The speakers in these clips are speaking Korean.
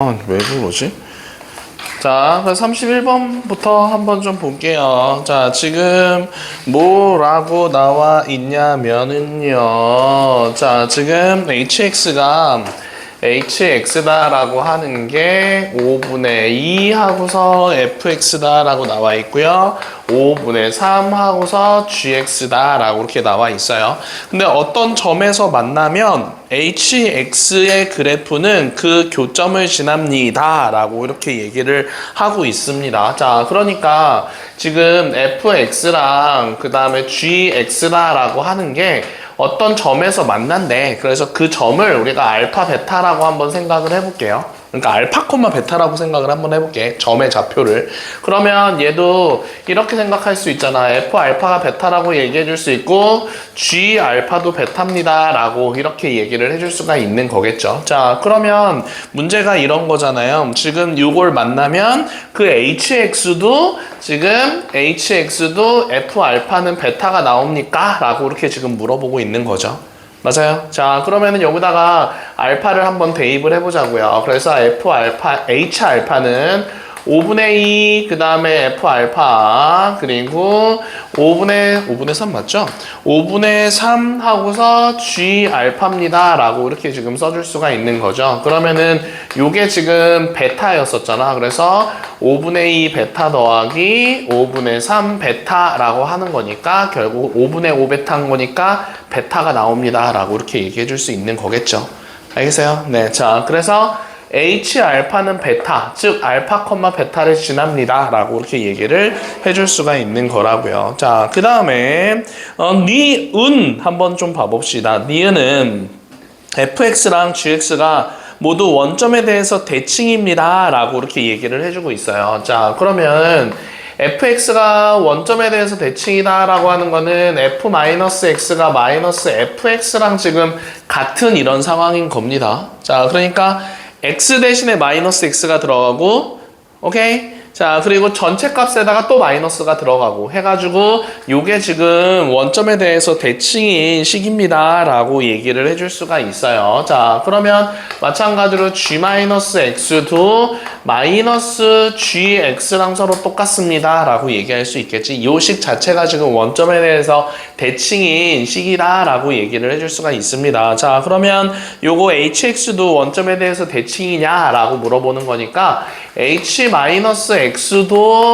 왜 그러지? 자, 그래서 31번부터 한번 좀 볼게요. 자, 지금 뭐라고 나와 있냐면은요. 자, 지금 hx다라고 하는 게 5분의 2 하고서 fx다라고 나와 있고요. 5분의 3 하고서 gx다라고 이렇게 나와 있어요. 근데 어떤 점에서 만나면 hx의 그래프는 그 교점을 지납니다 라고 이렇게 얘기를 하고 있습니다. 자, 그러니까 지금 fx랑 그 다음에 gx다라고 하는 게 어떤 점에서 만난대. 그래서 그 점을 우리가 알파 베타라고 한번 생각을 해볼게요. 그러니까 알파 콤마 베타라고 생각을 한번 해볼게. 점의 좌표를. 그러면 얘도 이렇게 생각할 수 있잖아. f 알파가 베타라고 얘기해 줄 수 있고 g 알파도 베타입니다 라고 이렇게 얘기를 해줄 수가 있는 거겠죠. 자, 그러면 문제가 이런 거잖아요. 지금 요걸 만나면 그 hx도 f 알파는 베타가 나옵니까? 라고 이렇게 지금 물어보고 있는 거죠. 맞아요. 자, 그러면은 여기다가 알파를 한번 대입을 해보자고요. 그래서 h 알파는 5분의 2, 그 다음에 f 알파, 그리고 5분의 3 맞죠? 5분의 3 하고서 g 알파입니다. 라고 이렇게 지금 써줄 수가 있는 거죠. 그러면은 요게 지금 베타였었잖아. 그래서 5분의 2 베타 더하기 5분의 3 베타라고 하는 거니까 결국 5분의 5 베타인 거니까 베타가 나옵니다. 라고 이렇게 얘기해 줄 수 있는 거겠죠. 알겠어요? 네. 자, 그래서 h 알파는 베타, 즉 알파 콤마 베타를 지납니다 라고 이렇게 얘기를 해줄 수가 있는 거라고요. 자, 그 다음에 니은 한번 좀 봐봅시다. 니은은 fx랑 gx가 모두 원점에 대해서 대칭입니다 라고 이렇게 얘기를 해주고 있어요. 자, 그러면 fx가 원점에 대해서 대칭이다 라고 하는 거는 f-x가 마이너스 fx랑 지금 같은 이런 상황인 겁니다. 자, 그러니까 x 대신에 마이너스 x가 들어가고, 오케이? 자, 그리고 전체 값에다가 또 마이너스가 들어가고 해가지고 요게 지금 원점에 대해서 대칭인 식입니다 라고 얘기를 해줄 수가 있어요. 자, 그러면 마찬가지로 g-x도 마이너스 gx랑 서로 똑같습니다 라고 얘기할 수 있겠지. 요 식 자체가 지금 원점에 대해서 대칭인 식이다 라고 얘기를 해줄 수가 있습니다. 자, 그러면 요거 hx도 원점에 대해서 대칭이냐 라고 물어보는 거니까 h-x도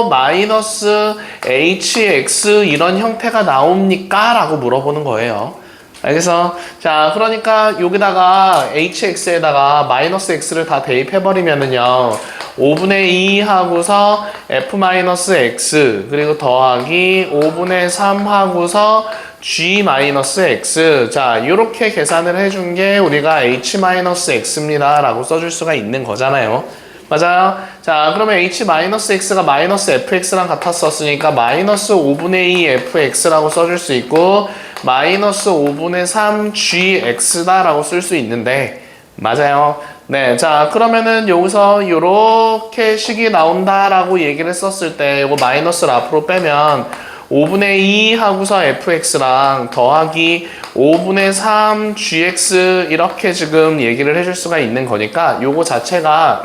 마이너스 hx 이런 형태가 나옵니까? 라고 물어보는 거예요. 알겠어? 자, 그러니까 여기다가 hx에다가 마이너스 x를 다 대입해버리면은요 5분의 2 하고서 f-x 그리고 더하기 5분의 3 하고서 g-x 자, 요렇게 계산을 해준 게 우리가 h-x입니다 라고 써줄 수가 있는 거잖아요. 맞아요? 자, 그러면 h-x가 마이너스 fx랑 같았었으니까 마이너스 5분의 2 fx라고 써줄 수 있고 마이너스 5분의 3 gx다라고 쓸 수 있는데 맞아요. 네, 자, 그러면은 여기서 요렇게 식이 나온다라고 얘기를 했었을 때 요거 마이너스를 앞으로 빼면 5분의 2 하고서 fx랑 더하기 5분의 3 gx 이렇게 지금 얘기를 해줄 수가 있는 거니까 요거 자체가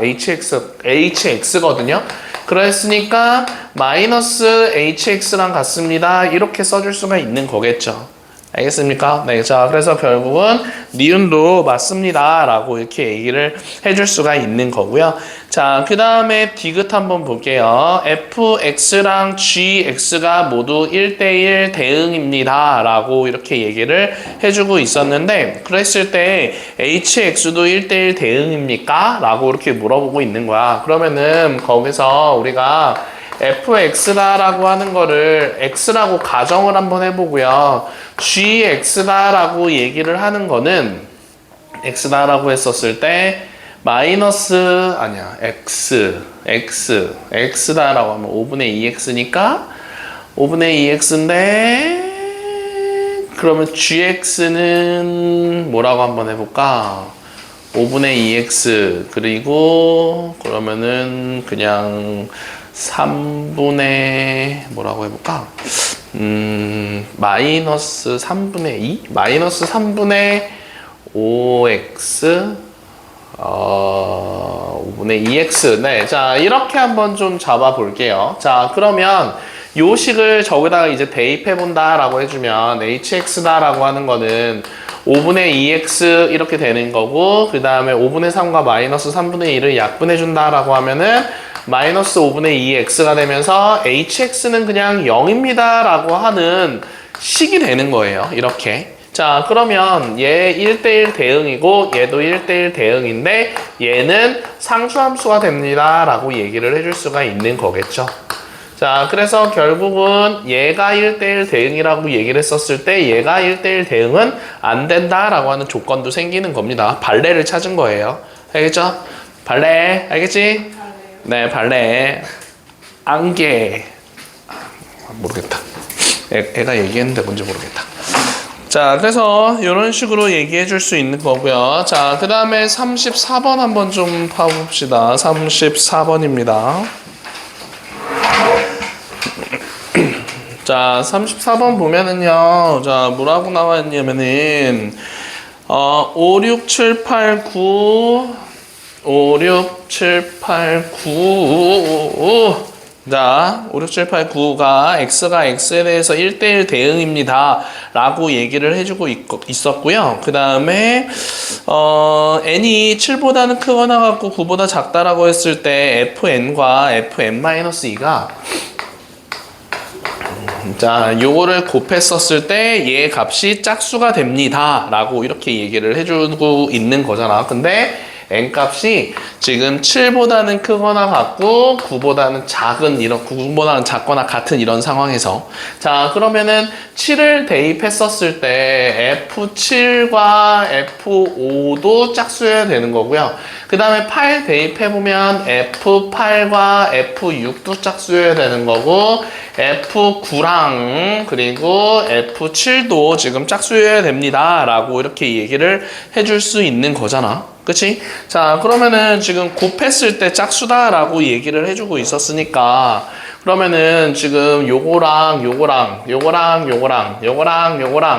hx거든요. 그랬으니까 마이너스 hx랑 같습니다. 이렇게 써줄 수가 있는 거겠죠. 알겠습니까? 네, 자, 그래서 결국은 니은도 맞습니다 라고 이렇게 얘기를 해줄 수가 있는 거고요. 자, 그 다음에 디귿 한번 볼게요. fx랑 gx가 모두 1대1 대응입니다 라고 이렇게 얘기를 해주고 있었는데 그랬을 때 hx도 1대1 대응입니까? 라고 이렇게 물어보고 있는 거야. 그러면은 거기서 우리가 fx다라고 하는 거를 x라고 가정을 한번 해보고요. gx다라고 얘기를 하는 거는 x다라고 했었을 때 마이너스 아니야 x다라고 하면 5분의 2x니까 5분의 2x인데 그러면 gx는 뭐라고 한번 해볼까? 5분의 2x 그리고 그러면은 그냥 3분의 뭐라고 해볼까? 마이너스 3분의 2? 마이너스 3분의 5x 5분의 2x. 네. 자, 이렇게 한번 좀 잡아 볼게요. 자, 그러면 요 식을 저기다가 이제 대입해 본다라고 해주면 hx다라고 하는 거는 5분의 2x 이렇게 되는 거고, 그 다음에 5분의 3과 마이너스 3분의 1을 약분해 준다라고 하면은 마이너스 5분의 2x가 되면서 hx는 그냥 0입니다 라고 하는 식이 되는 거예요. 이렇게. 자, 그러면 얘 1대1 대응이고 얘도 1대1 대응인데 얘는 상수함수가 됩니다 라고 얘기를 해줄 수가 있는 거겠죠. 자, 그래서 결국은 얘가 1대1 대응이라고 얘기를 했었을 때 얘가 1대1 대응은 안 된다라고 하는 조건도 생기는 겁니다. 발레를 찾은 거예요. 알겠죠? 발레, 알겠지? 네, 발레. 안개. 모르겠다. 애가 얘기했는데 뭔지 모르겠다. 자, 그래서 이런 식으로 얘기해 줄 수 있는 거고요. 자, 그 다음에 34번 한번 좀 봐봅시다. 34번입니다. 자, 34번 보면은요. 자, 뭐라고 나왔냐면은 5, 6, 7, 8, 9 5, 6, 7, 8, 9 자, 5, 6, 7, 8, 9가 x가 x에 대해서 1대1 대응입니다 라고 얘기를 해주고 있었고요. 그 다음에 n이 7보다는 크거나 같고 9보다 작다라고 했을 때 fn과 fn-2가 자, 요거를 곱했었을 때 얘 값이 짝수가 됩니다 라고 이렇게 얘기를 해주고 있는 거잖아. 근데 n 값이 지금 7보다는 크거나 같고 9보다는 작은 이런 9보다는 작거나 같은 이런 상황에서 자, 그러면은 7을 대입했었을 때 F7과 F5도 짝수여야 되는 거고요. 그 다음에 8 대입해보면 F8과 F6도 짝수여야 되는 거고 F9랑 그리고 F7도 지금 짝수여야 됩니다 라고 이렇게 얘기를 해줄 수 있는 거잖아. 그치? 자, 그러면은 지금 곱했을 때 짝수다라고 얘기를 해주고 있었으니까 그러면은 지금 요거랑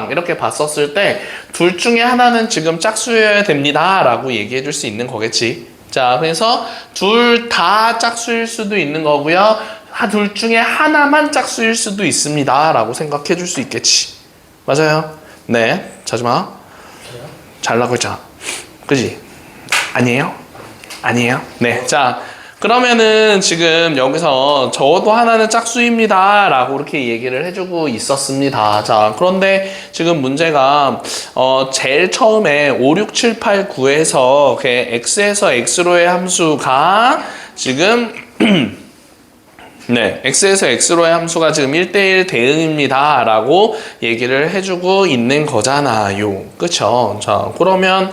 이렇게 봤었을 때 둘 중에 하나는 지금 짝수여야 됩니다 라고 얘기해 줄 수 있는 거겠지. 자, 그래서 둘 다 짝수일 수도 있는 거고요. 둘 중에 하나만 짝수일 수도 있습니다 라고 생각해 줄 수 있겠지. 맞아요? 네, 자지마. 잘나고 있잖아. 그지? 아니에요? 아니에요? 네. 자, 그러면은 지금 여기서 적어도 하나는 짝수입니다 라고 이렇게 얘기를 해주고 있었습니다. 자, 그런데 지금 문제가 제일 처음에 5, 6, 7, 8, 9에서 x에서 x로의 함수가 지금 네, x에서 x로의 함수가 지금 1대1 대응입니다 라고 얘기를 해주고 있는 거잖아요. 그쵸? 자, 그러면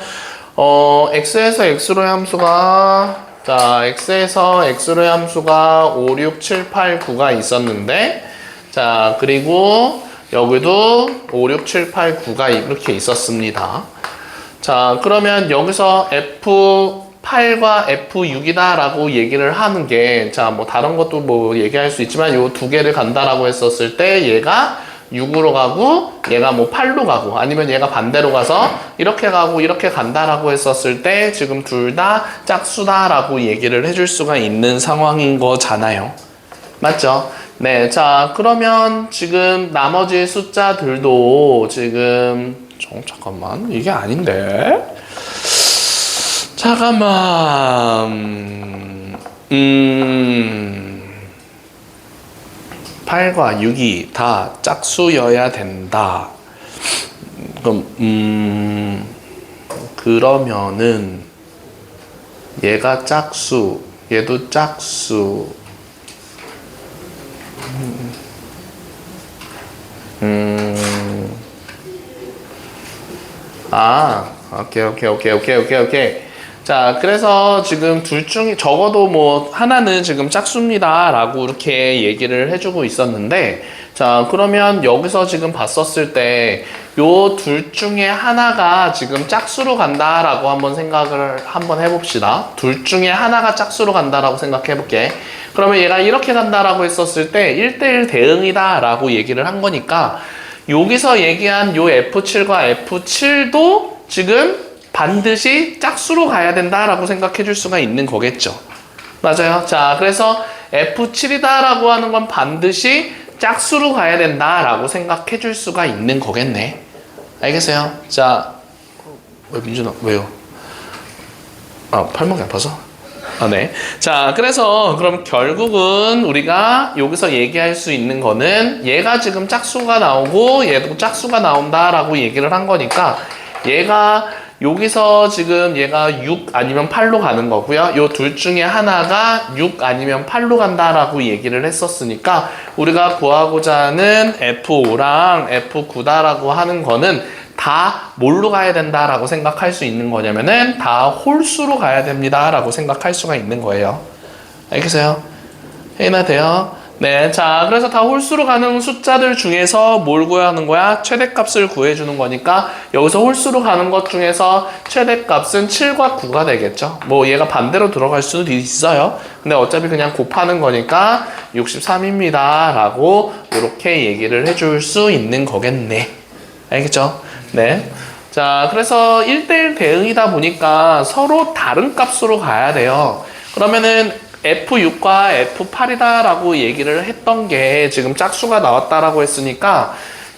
x에서 x로의 함수가 자, x에서 x로의 함수가 5, 6, 7, 8, 9가 있었는데 자, 그리고 여기도 5, 6, 7, 8, 9가 이렇게 있었습니다. 자, 그러면 여기서 F8과 F6이다 라고 얘기를 하는 게 자, 뭐 다른 것도 뭐 얘기할 수 있지만 요 두 개를 간다라고 했었을 때 얘가 6으로 가고 얘가 뭐 8로 가고 아니면 얘가 반대로 가서 이렇게 가고 이렇게 간다라고 했었을 때 지금 둘 다 짝수다라고 얘기를 해줄 수가 있는 상황인 거잖아요. 맞죠? 네, 자, 그러면 지금 나머지 숫자들도 지금 잠깐만, 이게 아닌데? 잠깐만 8과 6이 다 짝수여야 된다. 그럼 그러면은 얘가 짝수, 얘도 짝수. 오케이. 자, 그래서 지금 둘 중에 적어도 뭐 하나는 지금 짝수입니다 라고 이렇게 얘기를 해주고 있었는데 자, 그러면 여기서 지금 봤었을 때 요 둘 중에 하나가 지금 짝수로 간다라고 한번 생각을 한번 해봅시다. 둘 중에 하나가 짝수로 간다라고 생각해볼게. 그러면 얘가 이렇게 간다라고 했었을 때 1대1 대응이다 라고 얘기를 한 거니까 여기서 얘기한 요 F7과 F7도 지금 반드시 짝수로 가야 된다라고 생각해 줄 수가 있는 거겠죠. 맞아요. 자, 그래서 F7이다라고 하는 건 반드시 짝수로 가야 된다라고 생각해 줄 수가 있는 거겠네. 알겠어요? 자, 민준아, 왜요? 팔목이 아파서? 네. 자, 그래서 그럼 결국은 우리가 여기서 얘기할 수 있는 거는 얘가 지금 짝수가 나오고 얘도 짝수가 나온다라고 얘기를 한 거니까 얘가 여기서 지금 얘가 6 아니면 8로 가는 거고요. 요 둘 중에 하나가 6 아니면 8로 간다라고 얘기를 했었으니까 우리가 구하고자 하는 F5랑 F9다라고 하는 거는 다 뭘로 가야 된다라고 생각할 수 있는 거냐면은 다 홀수로 가야 됩니다라고 생각할 수가 있는 거예요. 알겠어요? 해나 돼요? 네, 자, 그래서 다 홀수로 가는 숫자들 중에서 뭘 구하는 거야? 최대값을 구해주는 거니까 여기서 홀수로 가는 것 중에서 최대값은 7과 9가 되겠죠. 뭐 얘가 반대로 들어갈 수도 있어요. 근데 어차피 그냥 곱하는 거니까 63입니다 라고 이렇게 얘기를 해줄 수 있는 거겠네. 알겠죠? 네. 자, 그래서 1대1 대응이다 보니까 서로 다른 값으로 가야 돼요. 그러면은 F6과 F8이다 라고 얘기를 했던 게 지금 짝수가 나왔다라고 했으니까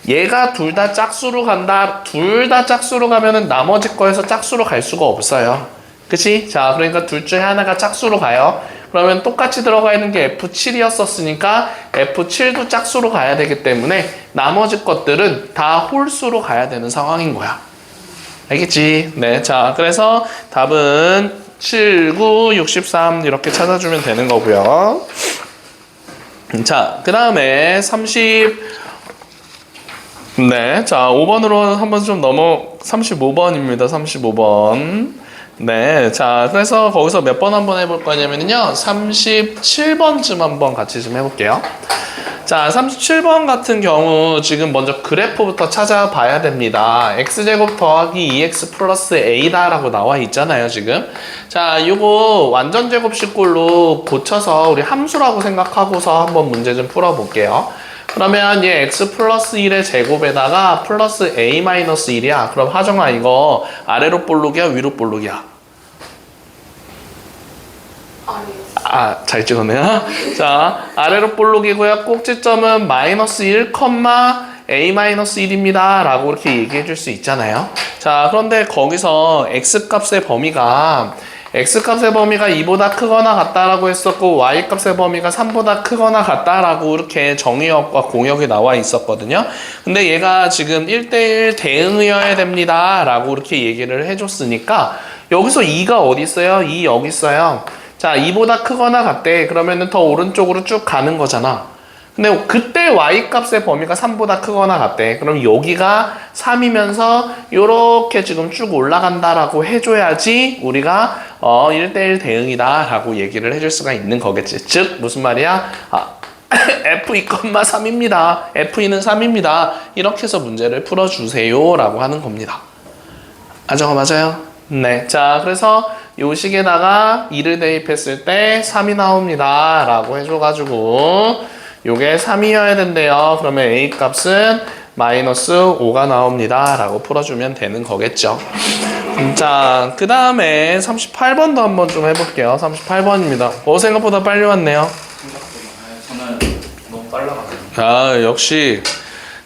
얘가 둘 다 짝수로 간다. 둘 다 짝수로 가면은 나머지 거에서 짝수로 갈 수가 없어요. 그치? 자, 그러니까 둘 중에 하나가 짝수로 가요. 그러면 똑같이 들어가 있는 게 F7이었었으니까 F7도 짝수로 가야 되기 때문에 나머지 것들은 다 홀수로 가야 되는 상황인 거야. 알겠지? 네. 자, 그래서 답은 7, 9, 63 이렇게 찾아주면 되는 거고요. 자, 그 다음에 30 네. 자, 5번으로 한번 좀 35번입니다. 35번. 네, 자, 그래서 거기서 몇 번 한번 해볼 거냐면요 37번쯤 한번 같이 좀 해볼게요. 자, 37번 같은 경우 지금 먼저 그래프부터 찾아봐야 됩니다. x제곱 더하기 2x 플러스 a다 라고 나와 있잖아요, 지금. 자, 요거 완전제곱식꼴로 고쳐서 우리 함수라고 생각하고서 한번 문제 좀 풀어볼게요. 그러면 얘 x 플러스 1의 제곱에다가 플러스 a 마이너스 1이야. 그럼 하정아 이거 아래로 볼록이야 위로 볼록이야? 잘 찍었네요. 자, 아래로 볼록이고요. 꼭지점은 마이너스 1, a 마이너스 1입니다. 라고 이렇게 얘기해 줄 수 있잖아요. 자, 그런데 거기서 x값의 범위가 2보다 크거나 같다라고 했었고 y값의 범위가 3보다 크거나 같다라고 이렇게 정의역과 공역이 나와 있었거든요. 근데 얘가 지금 1대1 대응이어야 됩니다 라고 이렇게 얘기를 해줬으니까 여기서 2가 어디 있어요? 2 여기 있어요. 자, 2보다 크거나 같대. 그러면은 더 오른쪽으로 쭉 가는 거잖아. 근데 그때 y값의 범위가 3보다 크거나 같대. 그럼 여기가 3이면서 요렇게 지금 쭉 올라간다라고 해줘야지 우리가 1대1 대응이다 라고 얘기를 해줄 수가 있는 거겠지. 즉 무슨 말이야? F2,3입니다. F2는 3입니다. 이렇게 해서 문제를 풀어주세요 라고 하는 겁니다. 저거 맞아요? 네. 자, 그래서 요 식에다가 2를 대입했을 때 3이 나옵니다 라고 해줘가지고 요게 3이어야 된대요. 그러면 A 값은 마이너스 5가 나옵니다 라고 풀어주면 되는 거겠죠. 자, 그 다음에 38번도 한번 좀 해볼게요. 38번입니다. 생각보다 빨리 왔네요. 저는 너무 빨라가지고. 역시.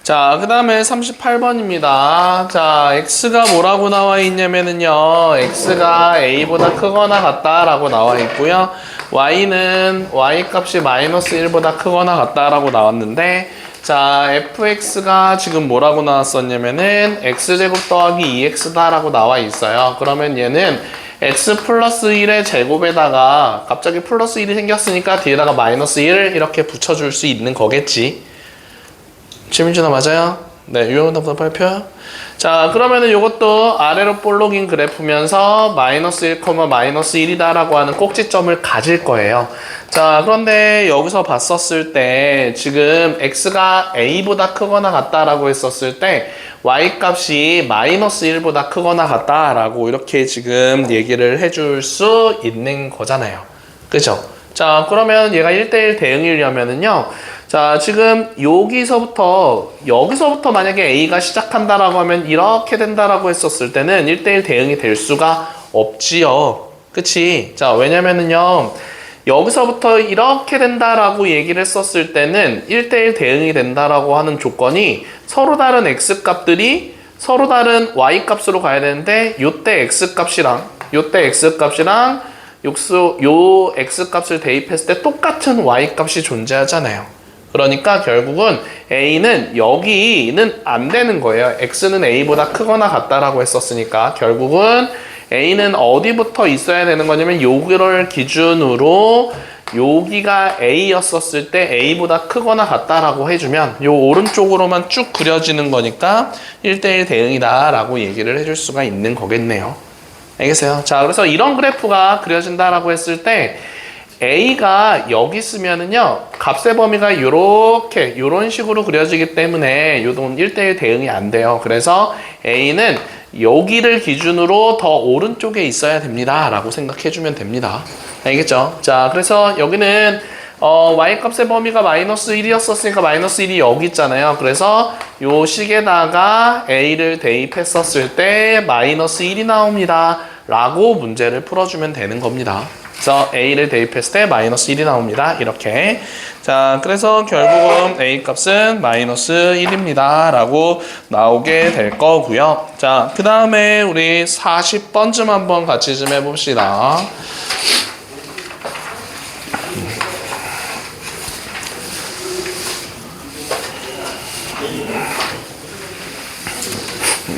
자, 그 다음에 38번입니다. 자, x가 뭐라고 나와 있냐면은요, x가 a보다 크거나 같다라고 나와 있고요. y는 y 값이 마이너스 1보다 크거나 같다라고 나왔는데, 자, fx가 지금 뭐라고 나왔었냐면은 x제곱 더하기 2x다라고 나와 있어요. 그러면 얘는 x 플러스 1의 제곱에다가 갑자기 플러스 1이 생겼으니까 뒤에다가 마이너스 1을 이렇게 붙여줄 수 있는 거겠지. 최민준아 맞아요? 네, 유형은 답답 발표요. 자, 그러면은 요것도 아래로 볼록인 그래프면서 마이너스 1, 마이너스 1이다 라고 하는 꼭지점을 가질 거예요. 자, 그런데 여기서 봤었을 때 지금 x가 a보다 크거나 같다라고 했었을 때 y 값이 마이너스 1보다 크거나 같다라고 이렇게 지금 얘기를 해줄 수 있는 거잖아요. 그죠? 자, 그러면 얘가 1대1 대응이려면은요. 자, 지금 여기서부터 만약에 A가 시작한다라고 하면 이렇게 된다라고 했었을 때는 1대1 대응이 될 수가 없지요. 그치? 자, 왜냐면은요. 여기서부터 이렇게 된다라고 얘기를 했었을 때는 1대1 대응이 된다라고 하는 조건이 서로 다른 X값들이 서로 다른 Y값으로 가야 되는데 요때 X값이랑 요 X값을 대입했을 때 똑같은 Y값이 존재하잖아요. 그러니까 결국은 A는 여기는 안 되는 거예요. X는 A보다 크거나 같다라고 했었으니까 결국은 A는 어디부터 있어야 되는 거냐면 여기를 기준으로 여기가 A였었을 때 A보다 크거나 같다라고 해주면 요 오른쪽으로만 쭉 그려지는 거니까 1대1 대응이다 라고 얘기를 해줄 수가 있는 거겠네요. 알겠어요? 자, 그래서 이런 그래프가 그려진다라고 했을 때 A가 여기 있으면은요 값의 범위가 요런 식으로 그려지기 때문에 요동 1대1 대응이 안 돼요. 그래서 A는 여기를 기준으로 더 오른쪽에 있어야 됩니다 라고 생각해주면 됩니다. 알겠죠? 자, 그래서 여기는 Y값의 범위가 마이너스 1이었었으니까 마이너스 1이 여기 있잖아요. 그래서 요 식에다가 A를 대입했었을 때 마이너스 1이 나옵니다 라고 문제를 풀어주면 되는 겁니다. 그래서 A를 대입했을 때 마이너스 1이 나옵니다. 이렇게. 자, 그래서 결국은 A 값은 마이너스 1입니다. 라고 나오게 될 거고요. 자, 그 다음에 우리 40번쯤 한번 같이 좀 해봅시다.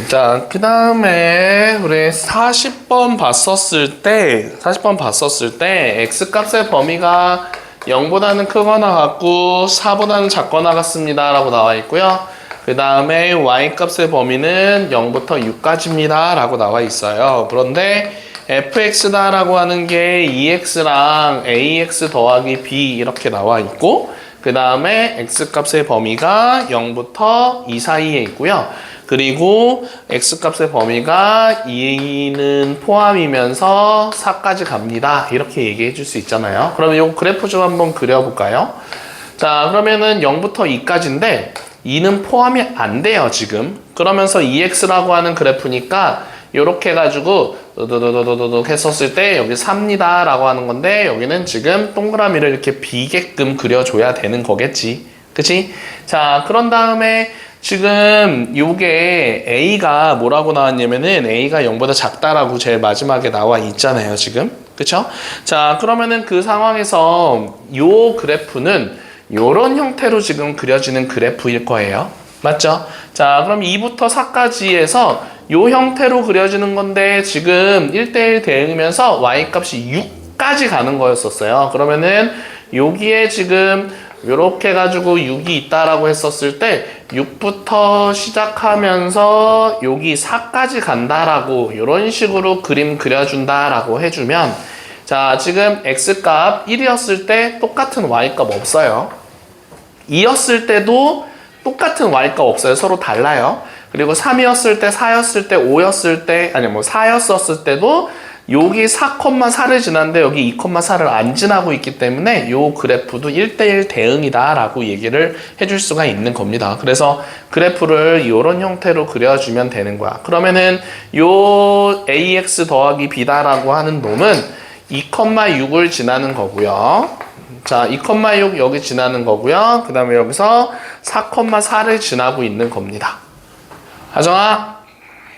자, 그 다음에 우리 40번 봤었을 때 X값의 범위가 0보다는 크거나 같고 4보다는 작거나 같습니다 라고 나와 있고요. 그 다음에 Y값의 범위는 0부터 6까지입니다 라고 나와 있어요. 그런데 fx다 라고 하는 게 2x랑 ax 더하기 b 이렇게 나와 있고 그 다음에 x값의 범위가 0부터 2 사이에 있고요. 그리고 x값의 범위가 2는 포함이면서 4까지 갑니다. 이렇게 얘기해 줄 수 있잖아요. 그러면 이 그래프 좀 한번 그려볼까요? 자, 그러면은 0부터 2까지인데 2는 포함이 안 돼요, 지금. 그러면서 2x라고 하는 그래프니까 이렇게 해가지고 도도도도도도 했었을 때 여기 3입니다 라고 하는 건데 여기는 지금 동그라미를 이렇게 비게끔 그려줘야 되는 거겠지. 그치? 자, 그런 다음에 지금 요게 A가 뭐라고 나왔냐면은 A가 0보다 작다라고 제일 마지막에 나와 있잖아요, 지금. 그쵸? 자, 그러면은 그 상황에서 요 그래프는 요런 형태로 지금 그려지는 그래프일 거예요. 맞죠? 자, 그럼 2부터 4까지에서 요 형태로 그려지는 건데 지금 1대1 대응이면서 Y값이 6까지 가는 거였었어요. 그러면은 여기에 지금 요렇게 해가지고 6이 있다라고 했었을 때 6부터 시작하면서 여기 4까지 간다라고 이런 식으로 그림 그려준다라고 해주면 자, 지금 X값 1이었을 때 똑같은 Y값 없어요. 2였을 때도 똑같은 Y값 없어요. 서로 달라요. 그리고 3이었을 때, 4였을 때, 5였을 때, 아니 4였었을 때도 여기 4,4를 지났는데 여기 2,4를 안 지나고 있기 때문에 요 그래프도 1대1 대응이다 라고 얘기를 해줄 수가 있는 겁니다. 그래서 그래프를 이런 형태로 그려주면 되는 거야. 그러면은 요 ax 더하기 b다라고 하는 놈은 2,6을 지나는 거고요. 자, 2,6 여기 지나는 거고요. 그 다음에 여기서 4,4를 지나고 있는 겁니다. 하정아?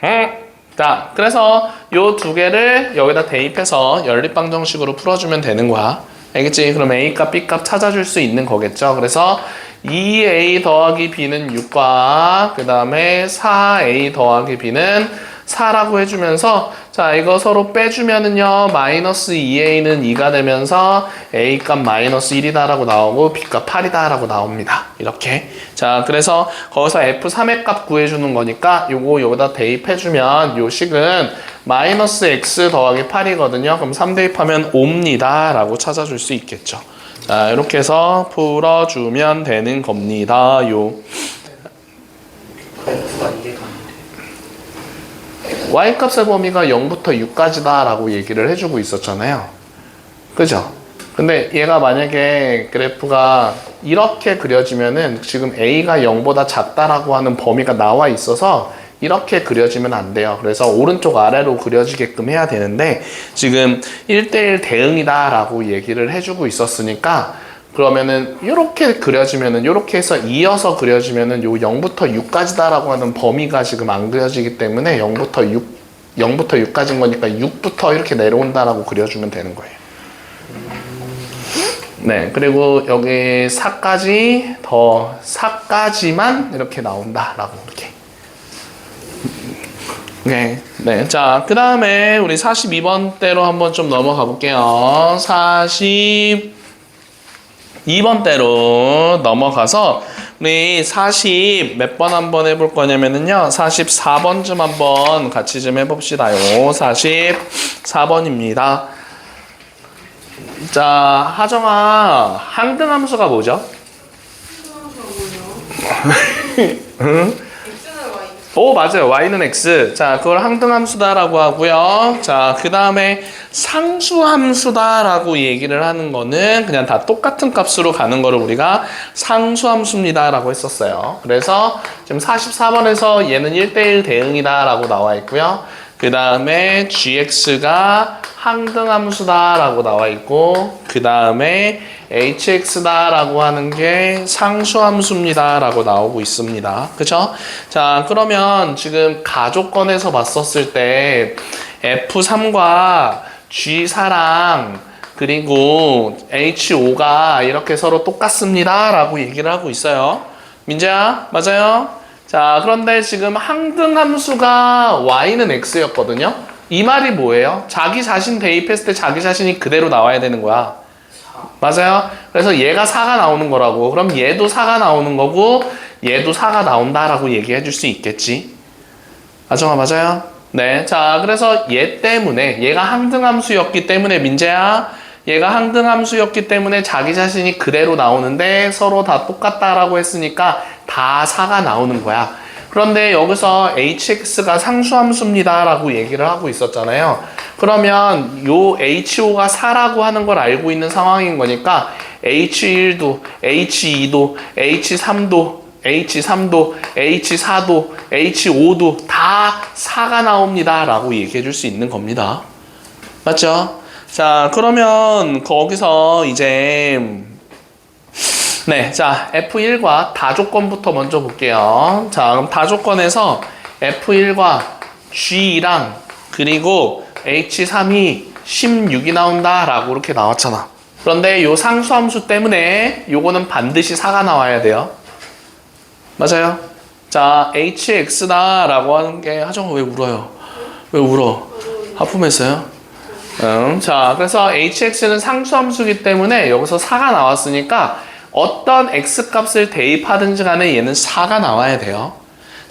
응? 자, 그래서 요 두 개를 여기다 대입해서 연립방정식으로 풀어주면 되는 거야. 알겠지? 그럼 A값, B값 찾아줄 수 있는 거겠죠? 그래서 2A 더하기 B는 6과 그 다음에 4A 더하기 B는 4라고 해주면서 자, 이거 서로 빼주면은요 마이너스 2A는 2가 되면서 A값 마이너스 1이다 라고 나오고 B값 8이다 라고 나옵니다. 이렇게. 자, 그래서 거기서 F3의 값 구해주는 거니까 요거 여기다 대입해주면 요 식은 마이너스 X 더하기 8이거든요. 그럼 3 대입하면 5입니다 라고 찾아줄 수 있겠죠. 자, 이렇게 해서 풀어주면 되는 겁니다. 요 Y값의 범위가 0부터 6까지다 라고 얘기를 해주고 있었잖아요. 그죠? 근데 얘가 만약에 그래프가 이렇게 그려지면은 지금 A가 0보다 작다라고 하는 범위가 나와 있어서 이렇게 그려지면 안 돼요. 그래서 오른쪽 아래로 그려지게끔 해야 되는데 지금 1대1 대응이다 라고 얘기를 해주고 있었으니까 그러면은 이렇게 그려지면은 이렇게 해서 이어서 그려지면은 요 0부터 6까지다 라고 하는 범위가 지금 안 그려지기 때문에 0부터 6까지인 거니까 6부터 이렇게 내려온다라고 그려주면 되는 거예요. 네, 그리고 여기 4까지 더 4까지만 이렇게 나온다라고 이렇게. 네, 자, 그 다음에 우리 42번대로 한번 좀 넘어가 볼게요. 42번대로 넘어가서 우리 40 몇 번 한번 해볼 거냐면요. 44번쯤 한번 같이 좀 해봅시다요. 44번입니다. 자, 하정아, 항등함수가 뭐죠? 응? 오, 맞아요. y는 x. 자, 그걸 항등함수다라고 하고요. 자, 그 다음에 상수함수다라고 얘기를 하는 거는 그냥 다 똑같은 값으로 가는 거를 우리가 상수함수입니다라고 했었어요. 그래서 지금 44번에서 얘는 1대1 대응이다라고 나와 있고요. 그 다음에 gx가 항등함수다라고 나와 있고, 그 다음에 hx다라고 하는 게 상수함수입니다라고 나오고 있습니다. 그쵸? 자, 그러면 지금 가조건에서 봤었을 때 f3과 g4랑 그리고 h5가 이렇게 서로 똑같습니다라고 얘기를 하고 있어요. 민재야, 맞아요? 자, 그런데 지금 항등함수가 y는 x였거든요. 이 말이 뭐예요? 자기 자신 대입했을 때 자기 자신이 그대로 나와야 되는 거야. 맞아요? 그래서 얘가 4가 나오는 거라고. 그럼 얘도 4가 나오는 거고 얘도 4가 나온다라고 얘기해 줄 수 있겠지. 아정아, 맞아요? 네. 자, 그래서 얘 때문에 얘가 항등함수였기 때문에 민재야, 얘가 항등함수였기 때문에 자기 자신이 그대로 나오는데 서로 다 똑같다라고 했으니까 다 4가 나오는 거야. 그런데 여기서 hx가 상수함수입니다 라고 얘기를 하고 있었잖아요. 그러면 요 h5가 4라고 하는 걸 알고 있는 상황인 거니까 h1도, h2도, h3도, h3도, h4도, h5도 다 4가 나옵니다 라고 얘기해 줄 수 있는 겁니다. 맞죠? 자, 그러면 거기서 이제 네, 자, F1과 다조건부터 먼저 볼게요. 자, 그럼 다조건에서 F1과 G랑 그리고 H3이 16이 나온다라고 이렇게 나왔잖아. 그런데 요 상수함수 때문에 요거는 반드시 4가 나와야 돼요. 맞아요? 자, HX다라고 하는 게 하정아 왜 울어요? 왜 울어? 하품했어요? 자, 그래서 HX는 상수함수이기 때문에 여기서 4가 나왔으니까 어떤 x값을 대입하든지 간에 얘는 4가 나와야 돼요.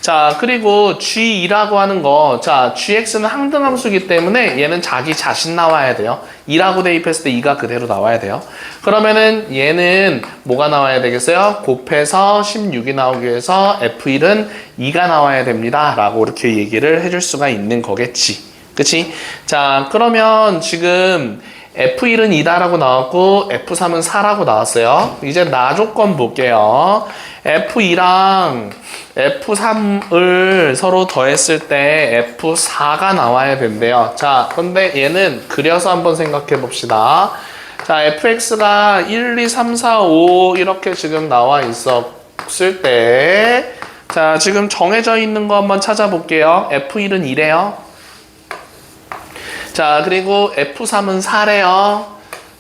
자, 그리고 g2라고 하는 거, 자, gx는 항등함수이기 때문에 얘는 자기 자신 나와야 돼요. 2라고 대입했을 때 2가 그대로 나와야 돼요. 그러면은 얘는 뭐가 나와야 되겠어요? 곱해서 16이 나오기 위해서 f1은 2가 나와야 됩니다 라고 이렇게 얘기를 해줄 수가 있는 거겠지. 그치? 자, 그러면 지금 F1은 2다라고 나왔고 F3은 4라고 나왔어요. 이제 나조건 볼게요. F2랑 F3을 서로 더했을 때 F4가 나와야 된대요. 자, 근데 얘는 그려서 한번 생각해 봅시다. 자, fx가 1, 2, 3, 4, 5 이렇게 지금 나와 있었을 때, 자, 지금 정해져 있는 거 한번 찾아볼게요. F1은 2래요. 자, 그리고 F3은 4래요.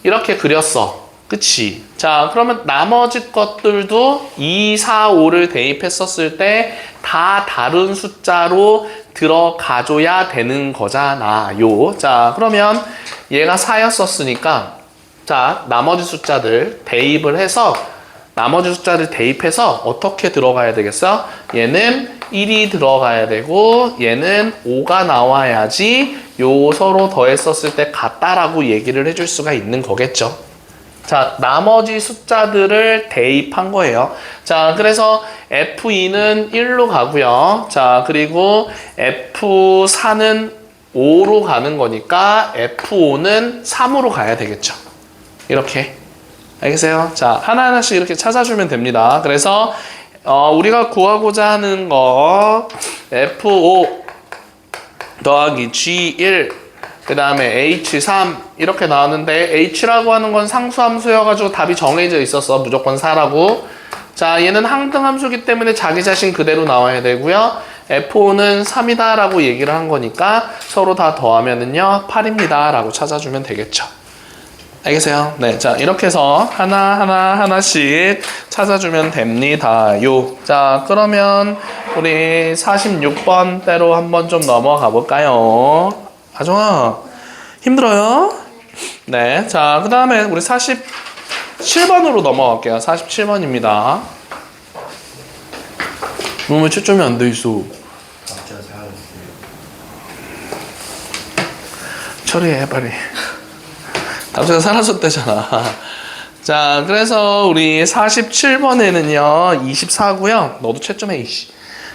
이렇게 그렸어. 그치? 자, 그러면 나머지 것들도 2, 4, 5를 대입했었을 때 다 다른 숫자로 들어가줘야 되는 거잖아요. 자, 그러면 얘가 4였었으니까 자, 나머지 숫자들 대입을 해서 나머지 숫자를 대입해서 어떻게 들어가야 되겠어? 얘는 1이 들어가야 되고 얘는 5가 나와야지 요 서로 더했었을 때 같다라고 얘기를 해줄 수가 있는 거겠죠. 자, 나머지 숫자들을 대입한 거예요. 자, 그래서 F2는 1로 가고요. 자, 그리고 F4는 5로 가는 거니까 F5는 3으로 가야 되겠죠. 이렇게. 알겠어요? 자, 하나하나씩 이렇게 찾아주면 됩니다. 그래서 우리가 구하고자 하는 거 F5 더하기 G1 그 다음에 H3 이렇게 나왔는데 H라고 하는 건 상수함수여가지고 답이 정해져 있었어. 무조건 4라고. 자, 얘는 항등함수기 때문에 자기 자신 그대로 나와야 되고요. F5는 3이다 라고 얘기를 한 거니까 서로 다 더하면은요 8입니다 라고 찾아주면 되겠죠. 알겠어요? 네, 자 이렇게 해서 하나씩 찾아주면 됩니다요. 자, 그러면 우리 46번 대로 한번 좀 넘어가 볼까요? 아정아, 힘들어요? 네, 자 그 다음에 우리 47번으로 넘어갈게요. 47번입니다. 왜 채점이 안 돼 있어? 처리해 빨리. 답지가 사라졌대잖아. 자, 그래서 우리 47번에는요 24고요. 너도 채점해 이씨.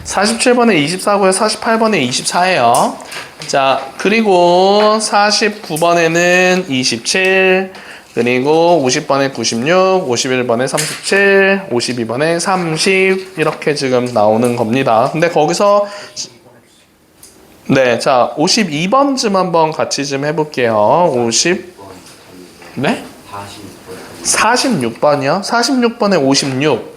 47번에 24고요. 48번에 24예요. 자, 그리고 49번에는 27, 그리고 50번에 96, 51번에 37, 52번에 30 이렇게 지금 나오는 겁니다. 근데 거기서 네, 자 52번쯤 한번 같이 좀 해볼게요. 50 네? 46번이요? 46번에 56.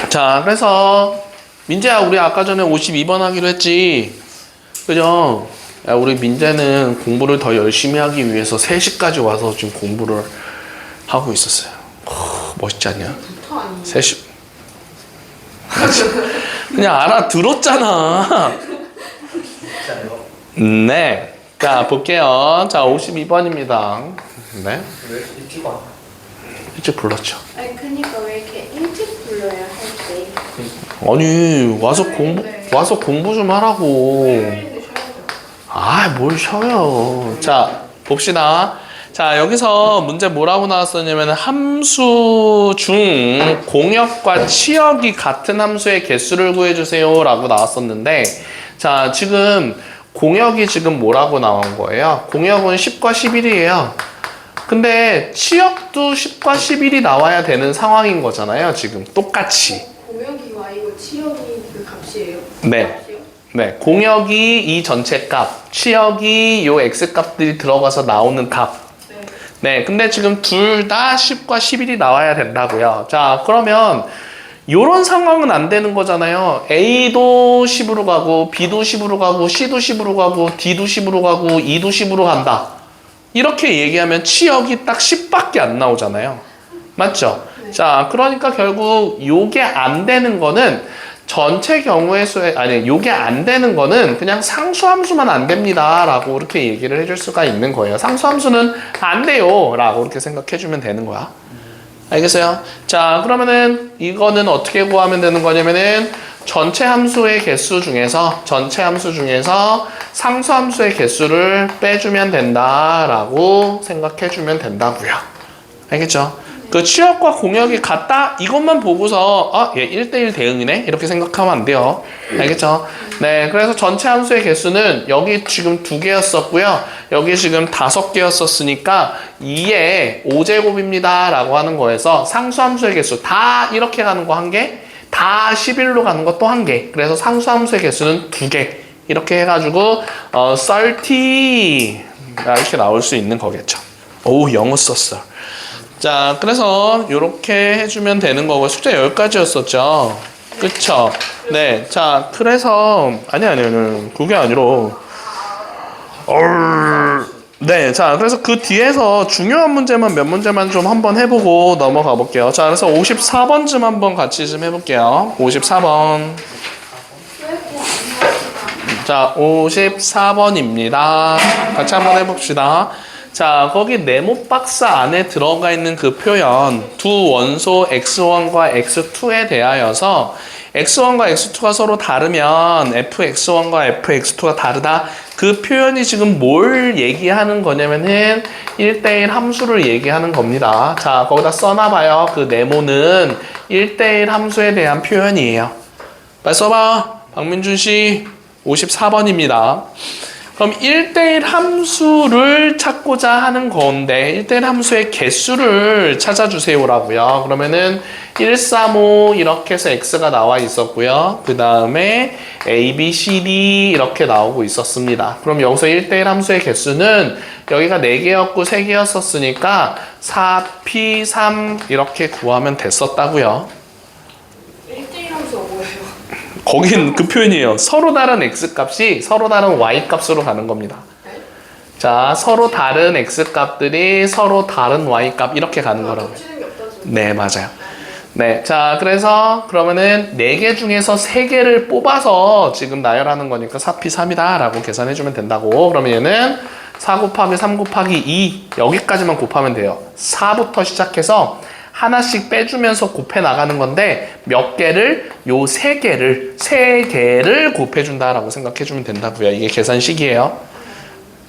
자, 그래서 민재야, 우리 아까 전에 52번 하기로 했지. 그죠? 야, 우리 민재는 공부를 더 열심히 하기 위해서 3시까지 와서 지금 공부를 하고 있었어요. 멋있지 않냐? 3시. 그냥 알아들었잖아. 네. 자, 볼게요. 자, 52번입니다. 네. 왜 일찍 와? 일찍 불렀죠. 아니 그니까 왜 이렇게 일찍 불러요 할 때? 아니, 와서 공부 좀 하라고. 토요일인데 쉬어야죠. 아, 뭘 쉬어요. 자, 봅시다. 자, 여기서 문제 뭐라고 나왔었냐면 함수 중 공역과 치역이 같은 함수의 개수를 구해주세요 라고 나왔었는데, 자, 지금 공역이 지금 뭐라고 나온 거예요? 공역은 10과 11이에요. 근데 치역도 10과 11이 나와야 되는 상황인 거잖아요. 지금 똑같이. 공역이 Y고 치역이 그 값이에요? 네. 값이요? 네, 공역이 이 전체 값, 치역이 요 x 값들이 들어가서 나오는 값. 네. 네, 근데 지금 둘 다 10과 11이 나와야 된다고요. 자, 그러면 요런 상황은 안 되는 거잖아요. A도 10으로 가고 B도 10으로 가고 C도 10으로 가고 D도 10으로 가고 E도 10으로 간다. 이렇게 얘기하면 치역이 딱 10밖에 안 나오잖아요. 맞죠? 네. 자, 그러니까 결국 요게 안 되는 거는 전체 경우의 수에, 아니, 요게 안 되는 거는 그냥 상수함수만 안 됩니다. 라고 이렇게 얘기를 해줄 수가 있는 거예요. 상수함수는 안 돼요. 라고 이렇게 생각해 주면 되는 거야. 알겠어요? 자, 그러면은 이거는 어떻게 구하면 되는 거냐면은 전체 함수의 개수 중에서 상수함수의 개수를 빼주면 된다라고 생각해 주면 된다고요. 알겠죠? 그 치역과 공역이 같다? 이것만 보고서 얘 1대1 대응이네? 이렇게 생각하면 안 돼요. 알겠죠? 네, 그래서 전체 함수의 개수는 여기 지금 2개였었고요. 여기 지금 5개였었으니까 2의 5제곱입니다 라고 하는 거에서 상수함수의 개수 다 이렇게 가는 거 1개, 다 11로 가는 거 또 1개. 그래서 상수함수의 개수는 2개. 이렇게 해가지고 30 이렇게 나올 수 있는 거겠죠. 오, 영어 썼어. 자, 그래서 이렇게 해주면 되는 거고 숙제 10가지였었죠. 그쵸? 네. 자, 그래서 아니 그게 아니라 네. 자, 그래서 그 뒤에서 중요한 문제만 몇 문제만 좀 한번 해보고 넘어가 볼게요. 자, 그래서 54번쯤 한번 같이 좀 해볼게요. 54번. 자, 54번입니다. 같이 한번 해봅시다. 자, 거기 네모 박스 안에 들어가 있는 그 표현 두 원소 x1과 x2에 대하여서 x1과 x2가 서로 다르면 fx1과 fx2가 다르다. 그 표현이 지금 뭘 얘기하는 거냐면은 1대1 함수를 얘기하는 겁니다. 자, 거기다 써놔봐요. 그 네모는 1대1 함수에 대한 표현이에요. 빨리 써봐. 박민준 씨 54번입니다. 그럼 1대1 함수를 찾고자 하는 건데 1대1 함수의 개수를 찾아주세요라고요. 그러면은 135 이렇게 해서 x가 나와 있었고요. 그 다음에 a, b, c, d 이렇게 나오고 있었습니다. 그럼 여기서 1대1 함수의 개수는 여기가 4개였고 3개였었으니까 4, p, 3 이렇게 구하면 됐었다고요. 1대1 함수가 뭐예요? 거긴 그 표현이에요. 서로 다른 x값이 서로 다른 y값으로 가는 겁니다. 자, 서로 다른 x값들이 서로 다른 y값 이렇게 가는 거라고요. 겹치는 게 없다죠. 네, 맞아요. 네, 자, 그래서 그러면은 4개 중에서 3개를 뽑아서 지금 나열하는 거니까 4p3이다 라고 계산해주면 된다고. 그러면 얘는 4 곱하기 3 곱하기 2 여기까지만 곱하면 돼요. 4부터 시작해서 하나씩 빼주면서 곱해 나가는 건데 몇 개를? 요 3개를 곱해준다라고 생각해주면 된다고요. 이게 계산식이에요.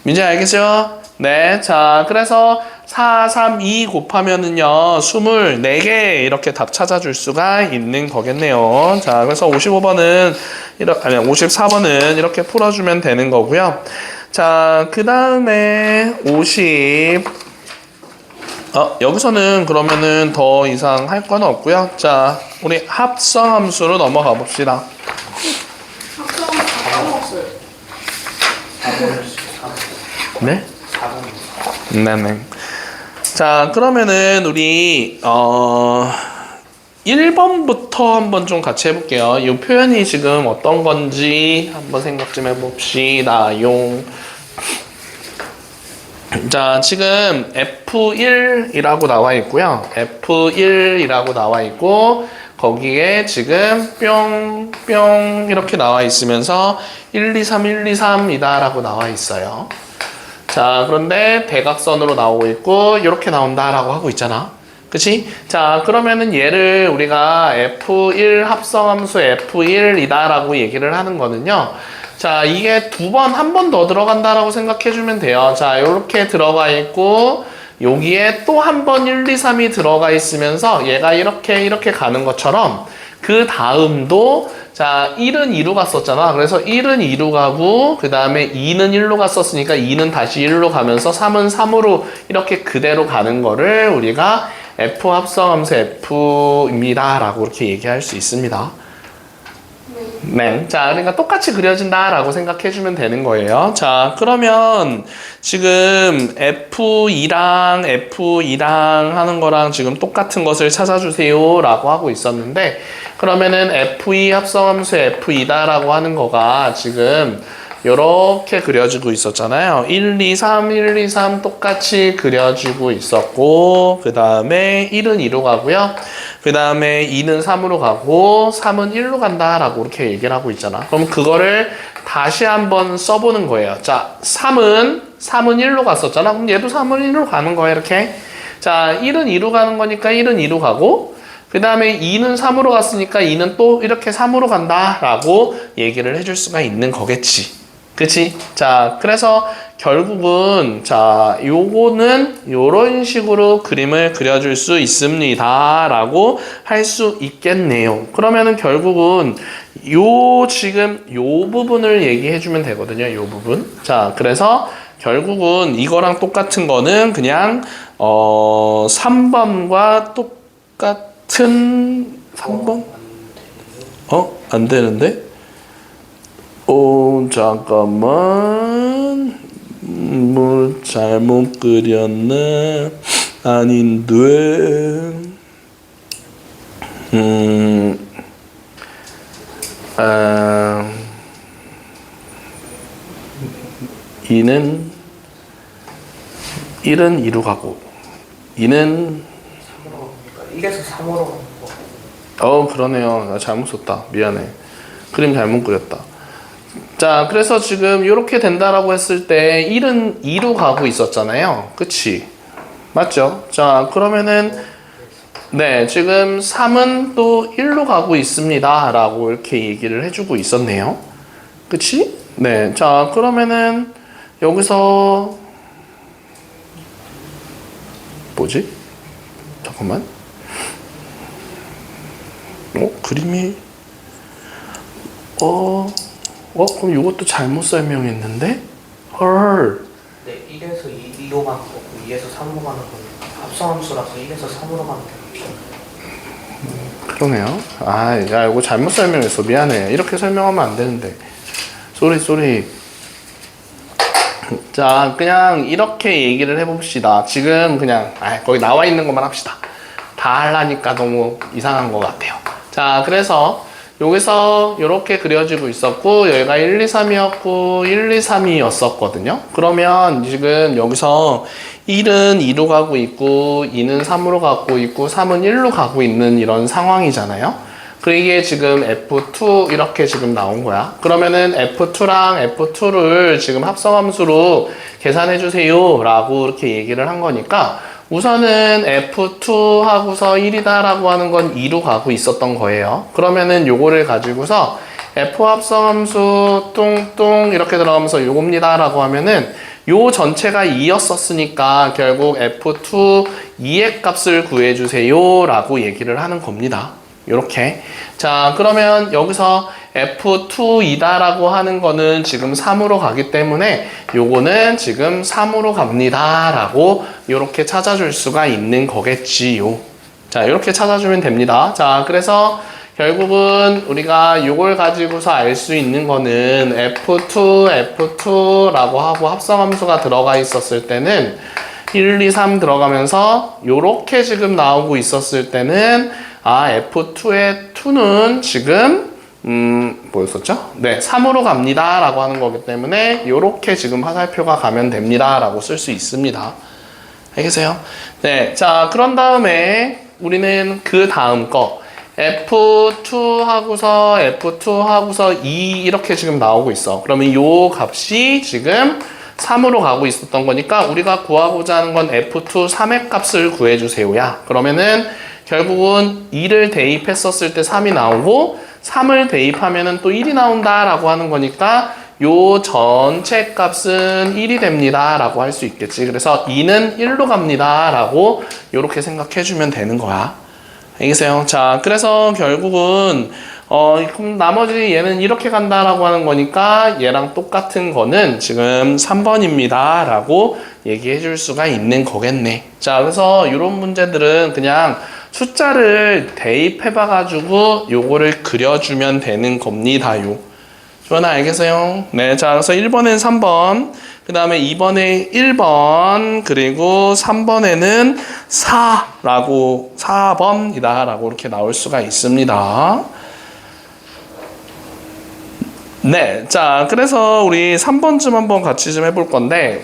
민재 알겠죠? 네, 자, 그래서 4, 3, 2 곱하면은요 24개 이렇게 답 찾아줄 수가 있는 거겠네요. 자, 그래서 55번은 아니 54번은 이렇게 풀어주면 되는 거고요. 자, 그 다음에 50 여기서는 그러면은 더 이상 할 건 없고요. 자, 우리 합성함수로 넘어가 봅시다. 합성은 다 까먹었어요. 네? 네네. 자, 그러면은 우리 1번부터 한번 좀 같이 해볼게요. 이 표현이 지금 어떤 건지 한번 생각 좀 해봅시다용. 자, 지금 F1이라고 나와 있고요. F1이라고 나와 있고 거기에 지금 뿅 이렇게 나와 있으면서 1, 2, 3, 1, 2, 3이다 라고 나와 있어요. 자, 그런데 대각선으로 나오고 있고 이렇게 나온다라고 하고 있잖아. 그치? 자, 그러면은 얘를 우리가 F1 합성함수 F1이다 라고 얘기를 하는 거는요. 자, 이게 한 번 더 들어간다라고 생각해주면 돼요. 자, 요렇게 들어가 있고 여기에 또 한 번 1, 2, 3이 들어가 있으면서 얘가 이렇게 가는 것처럼 그 다음도 자, 1은 2로 갔었잖아. 그래서 1은 2로 가고 그 다음에 2는 1로 갔었으니까 2는 다시 1로 가면서 3은 3으로 이렇게 그대로 가는 거를 우리가 F 합성함수 F입니다 라고 이렇게 얘기할 수 있습니다. 네. 자, 그러니까 똑같이 그려진다라고 생각해주면 되는 거예요. 자, 그러면 지금 F2랑 하는 거랑 지금 똑같은 것을 찾아주세요 라고 하고 있었는데 그러면은 F2 합성함수 F2다라고 하는 거가 지금 요렇게 그려지고 있었잖아요. 1, 2, 3, 1, 2, 3 똑같이 그려지고 있었고 그 다음에 1은 2로 가고요. 그 다음에 2는 3으로 가고 3은 1로 간다라고 이렇게 얘기를 하고 있잖아. 그럼 그거를 다시 한번 써보는 거예요. 자, 3은 1로 갔었잖아. 그럼 얘도 3은 1로 가는 거야 이렇게. 자, 1은 2로 가는 거니까 1은 2로 가고 그 다음에 2는 3으로 갔으니까 2는 또 이렇게 3으로 간다라고 얘기를 해줄 수가 있는 거겠지. 그치? 자, 그래서 결국은 자, 요거는 요런 식으로 그림을 그려줄 수 있습니다 라고 할 수 있겠네요. 그러면은 결국은 지금 요 부분을 얘기해 주면 되거든요. 요 부분. 자, 그래서 결국은 이거랑 똑같은 거는 그냥 3번과 똑같은 3번? 안 되는데? 잠깐만. 뭘 잘못 그렸네. 아닌데. 이는 1은 2로 가고 2는 1에서 3으로 가는 거. 그러네요. 나 잘못 썼다. 미안해. 그림 잘못 그렸다. 자, 그래서 지금 이렇게 된다라고 했을 때 1은 2로 가고 있었잖아요. 그치? 맞죠? 자, 그러면은 네, 지금 3은 또 1로 가고 있습니다 라고 이렇게 얘기를 해주고 있었네요. 그치? 네, 자, 그러면은 여기서 뭐지? 잠깐만. 그림이 그럼 이것도 잘못 설명했는데? 헐. 네, 1에서 2로 가는 거고 2에서 3으로 가는 거니까 합성함수라서 1에서 3으로 가면 돼요. 그러네요. 아, 야, 이거 잘못 설명했어. 미안해. 이렇게 설명하면 안 되는데. 쏘리. 자, 그냥 이렇게 얘기를 해봅시다. 지금 그냥, 거기 나와 있는 것만 합시다. 다 하려니까 너무 이상한 것 같아요. 자, 그래서 여기서 이렇게 그려지고 있었고, 여기가 1, 2, 3이었고, 1, 2, 3이었었거든요. 그러면 지금 여기서 1은 2로 가고 있고, 2는 3으로 가고 있고, 3은 1로 가고 있는 이런 상황이잖아요. 이게 지금 F2 이렇게 지금 나온 거야. 그러면은 F2랑 F2를 지금 합성함수로 계산해 주세요 라고 이렇게 얘기를 한 거니까 우선은 F2 하고서 1이다 라고 하는 건 2로 가고 있었던 거예요. 그러면은 요거를 가지고서 F 합성함수 뚱뚱 이렇게 들어가면서 요겁니다 라고 하면은 요 전체가 2였었으니까 결국 F2 2의 값을 구해주세요 라고 얘기를 하는 겁니다. 요렇게. 자, 그러면 여기서 F2이다 라고 하는 거는 지금 3으로 가기 때문에 요거는 지금 3으로 갑니다 라고 요렇게 찾아줄 수가 있는 거겠지요. 자, 요렇게 찾아주면 됩니다. 자, 그래서 결국은 우리가 요걸 가지고서 알 수 있는 거는 F2라고 하고 합성함수가 들어가 있었을 때는 1, 2, 3 들어가면서 요렇게 지금 나오고 있었을 때는 F2의 2는 지금 뭐였었죠? 네, 3으로 갑니다 라고 하는 거기 때문에 요렇게 지금 화살표가 가면 됩니다 라고 쓸 수 있습니다. 알겠어요? 네, 자, 그런 다음에 우리는 그 다음 거 F2 하고서 2 이렇게 지금 나오고 있어. 그러면 요 값이 지금 3으로 가고 있었던 거니까 우리가 구하고자 하는 건 F2 3의 값을 구해주세요야. 그러면은 결국은 2를 대입했었을 때 3이 나오고 3을 대입하면은 또 1이 나온다 라고 하는 거니까 요 전체 값은 1이 됩니다 라고 할 수 있겠지. 그래서 2는 1로 갑니다 라고 요렇게 생각해 주면 되는 거야. 알겠어요? 자, 그래서 결국은 그럼 나머지 얘는 이렇게 간다라고 하는 거니까 얘랑 똑같은 거는 지금 3번입니다 라고 얘기해 줄 수가 있는 거겠네. 자, 그래서 이런 문제들은 그냥 숫자를 대입해 봐가지고 요거를 그려주면 되는 겁니다요. 좋아나 알겠어요? 네, 자, 그래서 1번엔 3번, 그 다음에 2번에 1번, 그리고 3번에는 4번이다 라고 이렇게 나올 수가 있습니다. 네, 자, 그래서 우리 3번쯤 한번 같이 좀 해볼 건데,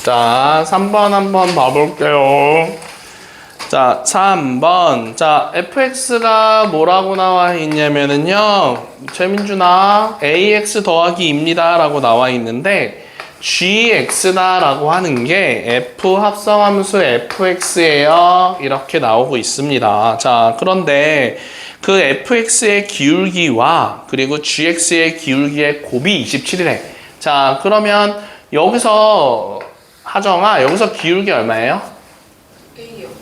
자, 3번 한번 봐볼게요. 자, 3번. 자, fx가 뭐라고 나와 있냐면은요, 최민준아, ax 더하기 2입니다 라고 나와 있는데, gx다 라고 하는 게 f 합성함수 fx예요. 이렇게 나오고 있습니다. 자, 그런데 그 fx의 기울기와 그리고 gx의 기울기의 곱이 27이래. 자, 그러면 여기서 하정아, 여기서 기울기 얼마예요?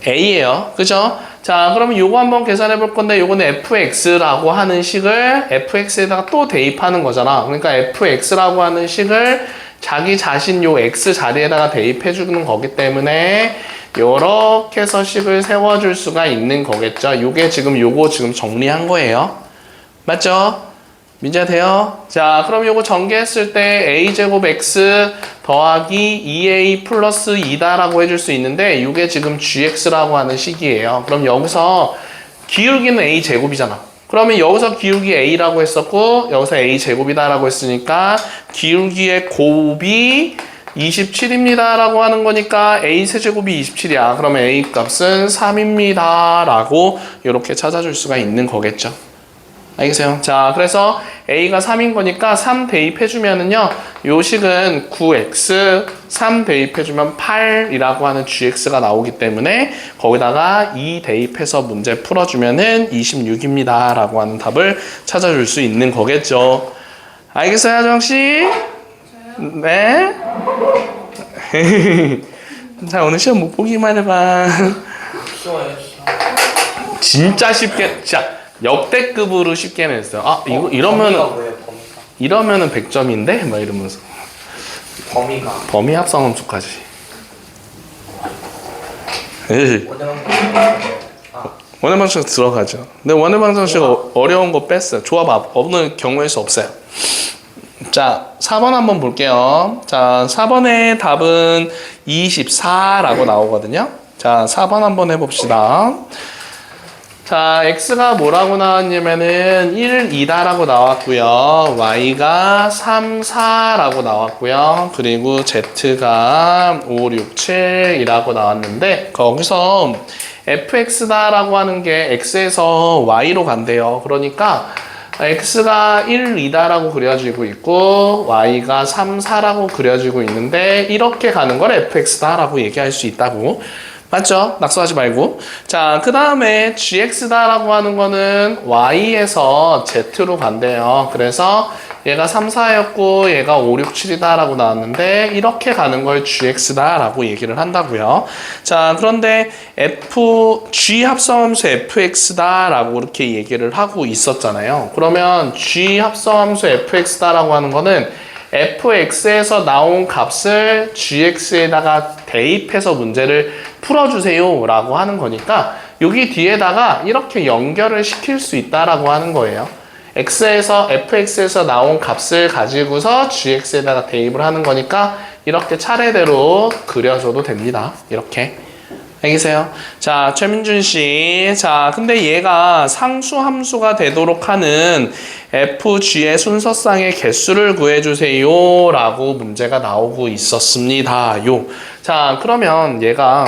A예요. 그죠? 자, 그러면 요거 한번 계산해 볼 건데 요거는 fx라고 하는 식을 fx에다가 또 대입하는 거잖아. 그러니까 fx라고 하는 식을 자기 자신 요 x 자리에다가 대입해 주는 거기 때문에 요렇게 해서 식을 세워줄 수가 있는 거겠죠. 요게 지금 요거 지금 정리한 거예요. 맞죠? 민지가 돼요? 자, 그럼 요거 전개했을 때 a제곱 x 더하기 2a 플러스 2다 라고 해줄 수 있는데 요게 지금 gx라고 하는 식이에요. 그럼 여기서 기울기는 a제곱이잖아. 그러면 여기서 기울기 a라고 했었고 여기서 a제곱이다 라고 했으니까 기울기의 곱이 27입니다 라고 하는 거니까 a 세제곱이 27이야. 그러면 a 값은 3입니다 라고 이렇게 찾아줄 수가 있는 거겠죠. 알겠어요? 자, 그래서 a가 3인 거니까 3 대입해주면은요, 요 식은 9x, 3 대입해주면 8이라고 하는 gx가 나오기 때문에 거기다가 2 대입해서 문제 풀어주면은 26입니다 라고 하는 답을 찾아줄 수 있는 거겠죠. 알겠어요, 하정씨? 네? 자, 오늘 시험 못 보기만 해봐. 진짜 쉽게, 자. 역대급으로 쉽게 냈어요. 이러면 이러면은 100점인데? 막 이러면서. 범위가 범위 합성함수까지. 에이. 원의 방정식 들어가죠. 근데 원의 방정식 어려운 거 뺐어요. 조합 없는 경우에서 없어요. 자, 4번 한번 볼게요. 자, 4번의 답은 24라고 나오거든요. 자, 4번 한번 해봅시다. 자, x가 뭐라고 나왔냐면은 1, 2다라고 나왔고요. y가 3, 4라고 나왔고요. 그리고 z가 5, 6, 7이라고 나왔는데 거기서 fx다라고 하는 게 x에서 y로 간대요. 그러니까 x가 1, 2다라고 그려지고 있고 y가 3, 4라고 그려지고 있는데 이렇게 가는 걸 fx다라고 얘기할 수 있다고. 맞죠? 낙서하지 말고. 자, 그 다음에 gx다라고 하는 거는 y에서 z로 간대요. 그래서 얘가 3, 4였고 얘가 5, 6, 7이다라고 나왔는데 이렇게 가는 걸 gx다라고 얘기를 한다고요. 자, 그런데 g 합성함수 fx다라고 이렇게 얘기를 하고 있었잖아요. 그러면 g 합성함수 fx다라고 하는 거는 fx에서 나온 값을 gx에다가 대입해서 문제를 풀어주세요 라고 하는 거니까 여기 뒤에다가 이렇게 연결을 시킬 수 있다라고 하는 거예요. fx에서 나온 값을 가지고서 gx에다가 대입을 하는 거니까 이렇게 차례대로 그려줘도 됩니다. 이렇게. 알겠어요? 자, 최민준 씨. 자, 근데 얘가 상수 함수가 되도록 하는 fg의 순서상의 개수를 구해주세요 라고 문제가 나오고 있었습니다요. 자, 그러면 얘가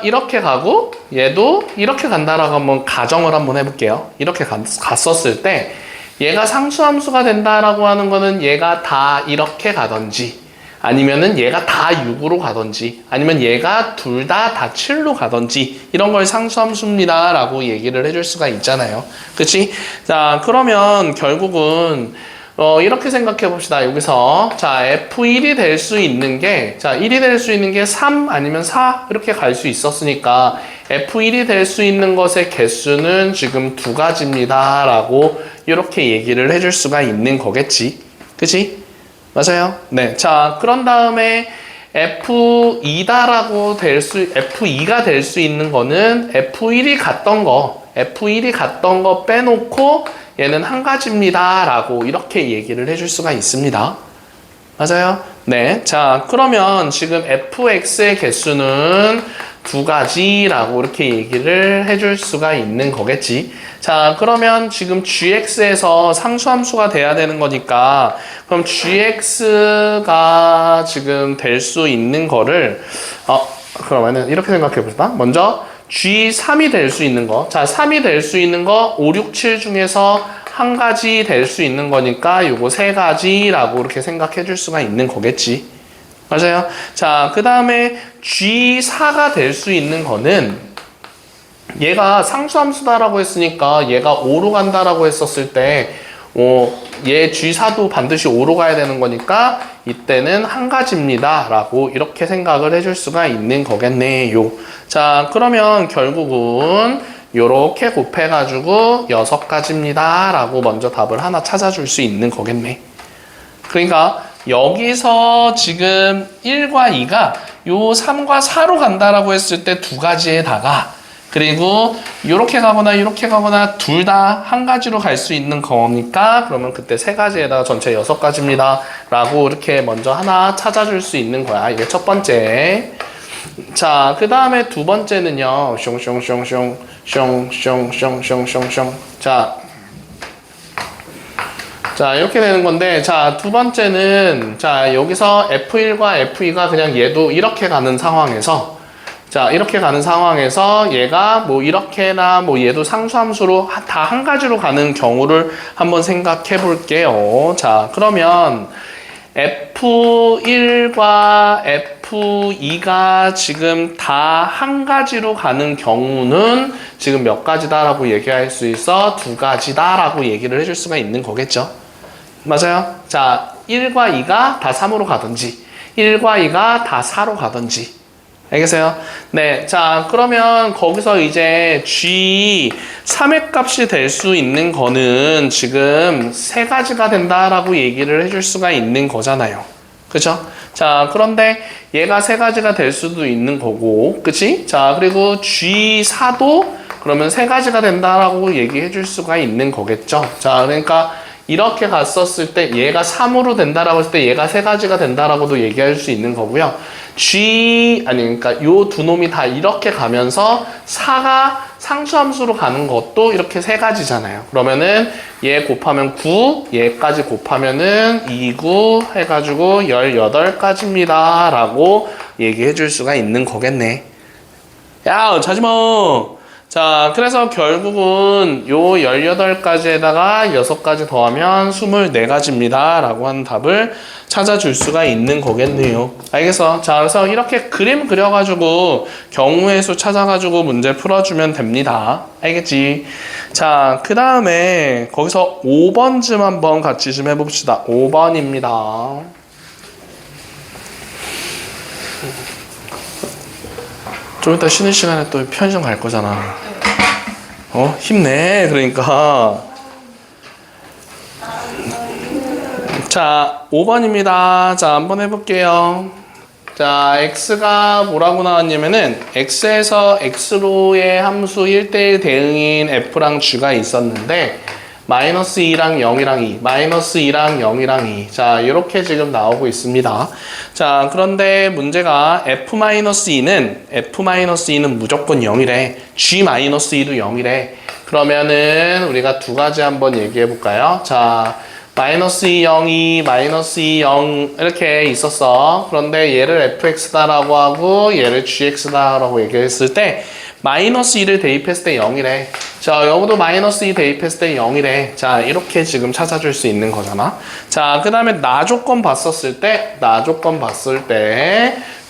이렇게 가고 얘도 이렇게 간다라고 한번 가정을 한번 해볼게요. 이렇게 갔었을 때 얘가 상수함수가 된다라고 하는 거는 얘가 다 이렇게 가든지 아니면은 얘가 다 6으로 가든지 아니면 얘가 둘 다 7로 가든지 이런 걸 상수함수입니다 라고 얘기를 해줄 수가 있잖아요. 그치? 자, 그러면 결국은 이렇게 생각해 봅시다. 여기서 자 F1이 될 수 있는 게 1이 될 수 있는 게 3 아니면 4 이렇게 갈 수 있었으니까 F1이 될 수 있는 것의 개수는 지금 2가지입니다 라고 이렇게 얘기를 해줄 수가 있는 거겠지. 그치? 맞아요? 네. 자, 그런 다음에 F2가 될 수 있는 거는 F1이 갔던 거 빼놓고 얘는 한 가지입니다 라고 이렇게 얘기를 해줄 수가 있습니다. 맞아요? 네. 자, 그러면 지금 fx의 개수는 2가지라고 이렇게 얘기를 해줄 수가 있는 거겠지. 자, 그러면 지금 gx에서 상수함수가 돼야 되는 거니까 그럼 gx가 지금 될 수 있는 거를 그러면은 이렇게 생각해 봅시다. 먼저 G3이 될 수 있는 거. 자, 3이 될 수 있는 거 5, 6, 7 중에서 한 가지 될 수 있는 거니까 요거 3가지라고 이렇게 생각해 줄 수가 있는 거겠지. 맞아요? 자, 그 다음에 G4가 될 수 있는 거는 얘가 상수함수다라고 했으니까 얘가 5로 간다라고 했었을 때 얘 G4도 반드시 5로 가야 되는 거니까 이때는 한 가지입니다 라고 이렇게 생각을 해줄 수가 있는 거겠네요. 자, 그러면 결국은 요렇게 곱해가지고 6가지입니다 라고 먼저 답을 하나 찾아줄 수 있는 거겠네. 그러니까 여기서 지금 1과 2가 요 3과 4로 간다라고 했을 때 2가지에다가 그리고 이렇게 가거나 이렇게 가거나 둘 다 한 가지로 갈 수 있는 거니까 그러면 그때 3가지에다가 전체 6가지입니다 라고 이렇게 먼저 하나 찾아줄 수 있는 거야. 이게 첫 번째. 자, 그 다음에 두 번째는요. 숑숑숑숑숑숑숑숑숑 자, 이렇게 되는 건데, 자, 두 번째는, 자, 여기서 F1과 F2가 그냥 얘도 이렇게 가는 상황에서, 자, 이렇게 가는 상황에서 얘가 뭐 이렇게나 뭐 얘도 상수함수로 다 한 가지로 가는 경우를 한번 생각해 볼게요. 자, 그러면 F1과 F2가 지금 다 한 가지로 가는 경우는 지금 몇 가지다라고 얘기할 수 있어? 2가지다라고 얘기를 해줄 수가 있는 거겠죠. 맞아요? 자, 1과 2가 다 3으로 가든지 1과 2가 다 4로 가든지 알겠어요? 네, 자 그러면 거기서 이제 G 3의 값이 될 수 있는 거는 지금 세 가지가 된다라고 얘기를 해줄 수가 있는 거잖아요. 그죠? 자 그런데 얘가 세 가지가 될 수도 있는 거고, 그치? 자 그리고 G4도 그러면 세 가지가 된다라고 얘기해 줄 수가 있는 거겠죠. 자 그러니까 이렇게 갔었을 때 얘가 3으로 된다라고 했을 때 얘가 세 가지가 된다라고도 얘기할 수 있는 거고요. 그러니까 요 두 놈이 다 이렇게 가면서 4가 상수함수로 가는 것도 이렇게 세 가지잖아요. 그러면은 얘 곱하면 9, 얘까지 곱하면은 2, 9 해가지고 18가지입니다 라고 얘기해 줄 수가 있는 거겠네. 야, 자지마! 자, 그래서 결국은 요 18가지에다가 6가지 더하면 24가지입니다. 라고 하는 답을 찾아줄 수가 있는 거겠네요. 알겠어? 자, 그래서 이렇게 그림 그려가지고 경우의 수 찾아가지고 문제 풀어주면 됩니다. 알겠지? 자, 그 다음에 거기서 5번쯤 한번 같이 좀 해봅시다. 5번입니다. 좀 이따 쉬는 시간에 또 편의점 갈 거잖아. 힘내. 그러니까. 자, 5번입니다. 자, 한번 해볼게요. 자, x가 뭐라고 나왔냐면은 x에서 x로의 함수 1대1 대응인 f랑 g가 있었는데 마이너스 2랑 0이랑 2, 마이너스 2랑 0이랑 2. 자, 이렇게 지금 나오고 있습니다. 자, 그런데 문제가 f-2는 무조건 0이래. g-2도 0이래. 그러면은 우리가 두 가지 한번 얘기해 볼까요? 자, 마이너스 2, 0, 2, 마이너스 2, 0 이렇게 있었어. 그런데 얘를 fx다라고 하고 얘를 gx다라고 얘기했을 때 마이너스 2를 대입했을 때 0이래. 자, 여기도 마이너스 2 대입했을 때 0이래. 자, 이렇게 지금 찾아줄 수 있는 거잖아. 자, 그 다음에 나 조건 봤을 때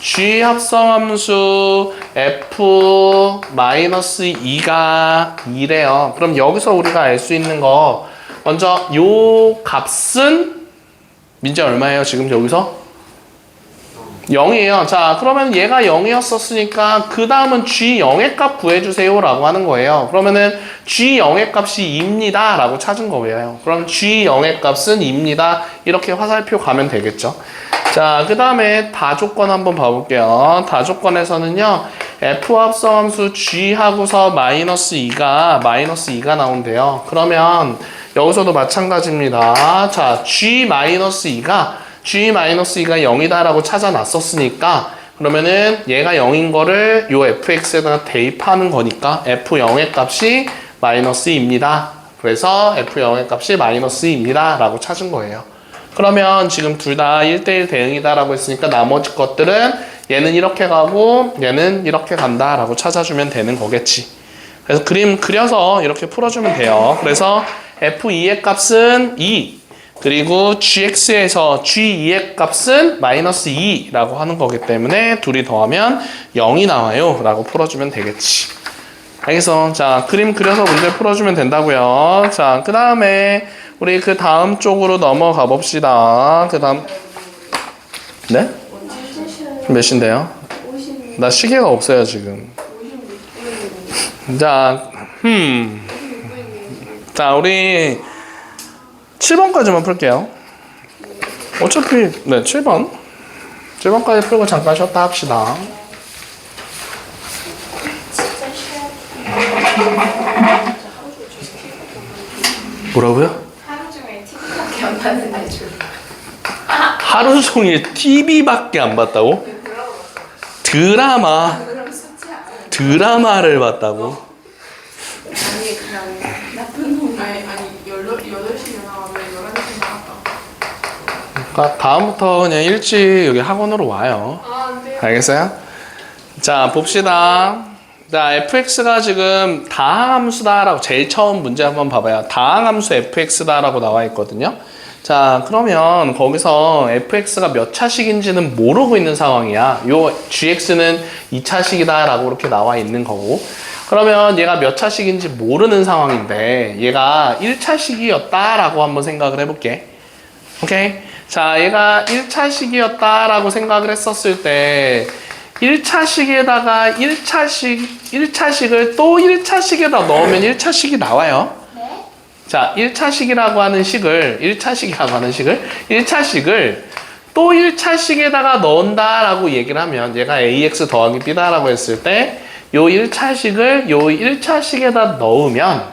G 합성함수 F 마이너스 2가 2래요. 그럼 여기서 우리가 알 수 있는 거 먼저 요 값은 민재 얼마예요? 지금 여기서? 0이에요. 자, 그러면 얘가 0이었었으니까 그 다음은 G0의 값 구해주세요 라고 하는 거예요. 그러면은 G0의 값이 2입니다 라고 찾은 거예요. 그럼 G0의 값은 2입니다. 이렇게 화살표 가면 되겠죠. 자, 그 다음에 다조건 한번 봐볼게요. 다조건에서는요, F 합성함수 G 하고서 마이너스 2가 나온대요. 그러면 여기서도 마찬가지입니다. 자, G-2가 0이다라고 찾아놨었으니까 그러면은 얘가 0인 거를 요 fx에다가 대입하는 거니까 f0의 값이 마이너스 2입니다. 그래서 f0의 값이 마이너스 2입니다. 라고 찾은 거예요. 그러면 지금 둘 다 1대1 대응이다 라고 했으니까 나머지 것들은 얘는 이렇게 가고 얘는 이렇게 간다 라고 찾아주면 되는 거겠지. 그래서 그림 그려서 이렇게 풀어주면 돼요. 그래서 f2의 값은 2, 그리고 gx에서 g2의 값은 마이너스 2라고 하는 거기 때문에 둘이 더하면 0이 나와요 라고 풀어주면 되겠지. 알겠어? 자, 그림 그려서 문제 풀어주면 된다고요. 자, 그 다음에 우리 그 다음 쪽으로 넘어가 봅시다. 그 다음 네? 몇 시인데요? 나 시계가 없어요 지금. 자, 자, 우리 7번까지만 풀게요. 어차피, 네, 7번까지 풀고 잠깐 쉬었다 합시다. 뭐라고요? 하루 종일 TV밖에 안 봤는데 줄. 하루 종일 TV밖에 안 봤다고? 드라마. 그럼 숙제 안 해. 드라마를 봤다고? 아니 그냥 나쁜 놈. 아니 8시에 나가면 11시에 나갔다. 그러니까 다음부터 그냥 일찍 여기 학원으로 와요. 아, 안 돼요. 알겠어요? 자, 봅시다. 자, fx가 지금 다항함수다라고 제일 처음 문제 한번 봐봐요. 다항함수 fx다라고 나와 있거든요. 자, 그러면 거기서 fx가 몇 차식인지는 모르고 있는 상황이야. 요 gx는 2차식이다라고 이렇게 나와 있는 거고. 그러면 얘가 몇 차식인지 모르는 상황인데 얘가 1차식이었다라고 한번 생각을 해볼게. 오케이? 자, 얘가 1차식이었다라고 생각을 했었을 때 1차식에다가 1차식을 또 1차식에다 넣으면 1차식이 나와요. 네. 자, 1차식이라고 하는 식을 또 1차식에다가 넣는다라고 얘기를 하면 얘가 ax 더하기 b다라고 했을 때 요 1차식을 요 1차식에다 넣으면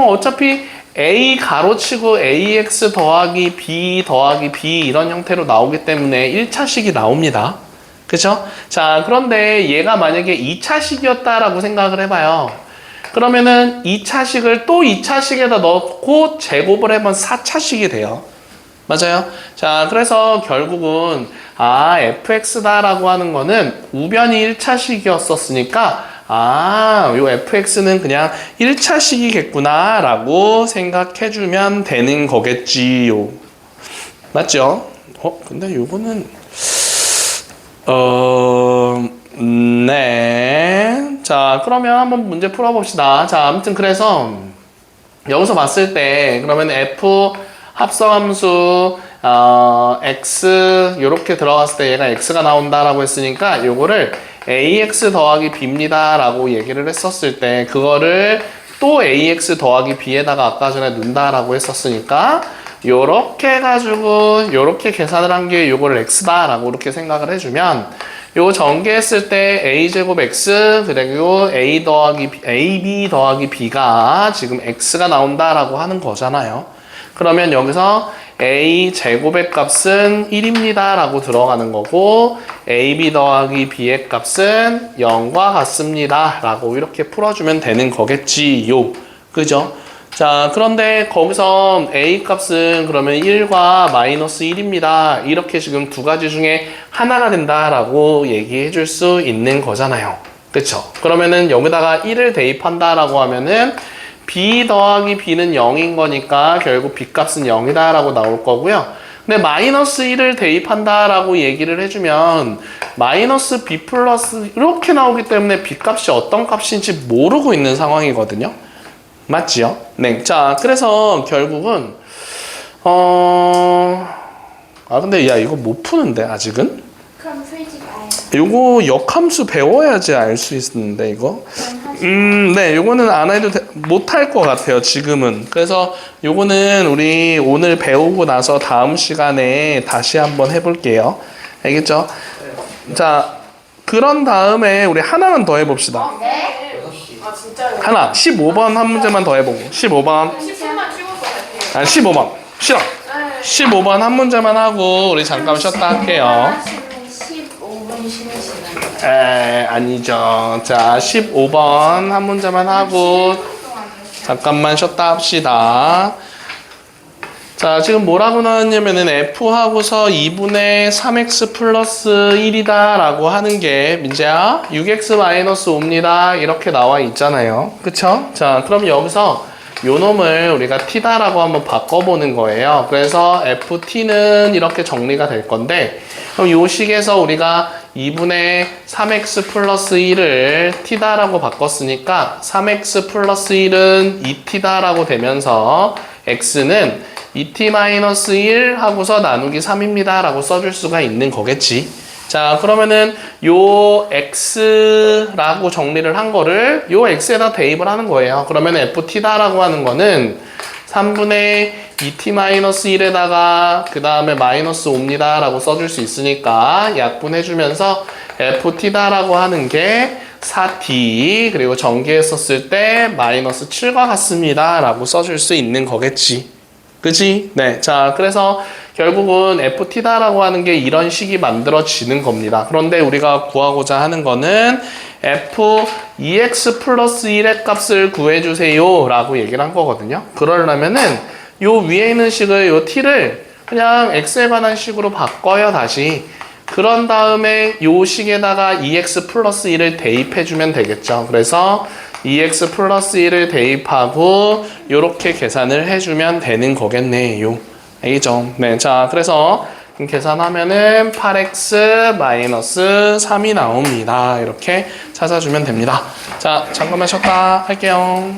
어차피 a 가로치고 ax 더하기 b 더하기 b 이런 형태로 나오기 때문에 1차식이 나옵니다. 그쵸? 자, 그런데 얘가 만약에 2차식이었다라고 생각을 해봐요. 그러면은 2차식을 또 2차식에다 넣고 제곱을 해보면 4차식이 돼요. 맞아요? 자, 그래서 결국은 fx다라고 하는 거는 우변이 1차식이었었으니까 요 fx는 그냥 1차식이겠구나 라고 생각해주면 되는 거겠지요. 맞죠? 근데 요거는 네. 자, 그러면 한번 문제 풀어봅시다. 자, 아무튼 그래서 여기서 봤을 때 그러면 f 합성함수 x 요렇게 들어갔을 때 얘가 x가 나온다라고 했으니까 요거를 ax 더하기 b입니다 라고 얘기를 했었을 때 그거를 또 ax 더하기 b에다가 아까 전에 넣는다라고 했었으니까 요렇게 해가지고 요렇게 계산을 한 게 요거를 x다 라고 이렇게 생각을 해주면 요 전개했을 때 a제곱 x 그리고 ab 더하기 b가 지금 x가 나온다라고 하는 거잖아요. 그러면 여기서 a 제곱의 값은 1입니다 라고 들어가는 거고 ab 더하기 b의 값은 0과 같습니다 라고 이렇게 풀어주면 되는 거겠지요. 그죠? 자, 그런데 거기서 a 값은 그러면 1과 마이너스 1입니다. 이렇게 지금 두 가지 중에 하나가 된다라고 얘기해 줄 수 있는 거잖아요. 그쵸? 그러면은 여기다가 1을 대입한다라고 하면은 b 더하기 b는 0인 거니까 결국 b 값은 0이다 라고 나올 거고요. 근데 마이너스 1을 대입한다라고 얘기를 해주면 마이너스 b 플러스 이렇게 나오기 때문에 b 값이 어떤 값인지 모르고 있는 상황이거든요. 맞지요? 네. 자, 그래서 결국은 근데 야 이거 못 푸는데 아직은? 그럼 풀지 마요. 요거 역함수 배워야지 알 수 있는데 이거. 네, 요거는 안 해도 못할 것 같아요 지금은. 그래서 요거는 우리 오늘 배우고 나서 다음 시간에 다시 한번 해볼게요. 알겠죠? 자, 그런 다음에 우리 하나만 더 해봅시다. 네. 진짜요? 하나, 15번 한 문제만 더 해보고 15번 10분만 찍을 것 같아요. 아니 15번 싫어. 15번 한 문제만 하고 우리 잠깐 쉬었다 할게요. 15분 쉬는 시간. 아니죠. 자, 15번 한 문제만 하고 잠깐만 쉬었다 합시다. 자, 지금 뭐라고 나왔냐면은 f하고서 2분의 3x 플러스 1이다 라고 하는 게 민재야 6x 마이너스 5입니다 이렇게 나와 있잖아요. 그쵸? 자, 그럼 여기서 요 놈을 우리가 t다 라고 한번 바꿔보는 거예요. 그래서 ft는 이렇게 정리가 될 건데 그럼 요 식에서 우리가 2분의 3x 플러스 1을 t다 라고 바꿨으니까 3x 플러스 1은 2t다 라고 되면서 x는 2t-1 하고서 나누기 3입니다 라고 써줄 수가 있는 거겠지. 자, 그러면은 요 x라고 정리를 한 거를 요 x에다 대입을 하는 거예요. 그러면 ft다 라고 하는 거는 3분의 2t-1에다가 그 다음에 마이너스 5입니다 라고 써줄 수 있으니까 약분해주면서 ft다 라고 하는 게 4t 그리고 전개했었을 때 마이너스 7과 같습니다 라고 써줄 수 있는 거겠지. 그치? 네. 자, 그래서 결국은 ft다라고 하는 게 이런 식이 만들어지는 겁니다. 그런데 우리가 구하고자 하는 거는 f2x 플러스 1의 값을 구해주세요 라고 얘기를 한 거거든요. 그러려면은 요 위에 있는 식을 요 t를 그냥 x에 관한 식으로 바꿔요 다시. 그런 다음에 요 식에다가 2x 플러스 1을 대입해주면 되겠죠. 그래서 2x 플러스 1을 대입하고 요렇게 계산을 해주면 되는 거겠네요. 알겠죠? 네, 자 그래서 계산하면은 8x 마이너스 3이 나옵니다. 이렇게 찾아주면 됩니다. 자 잠깐만 쉬었다 할게요.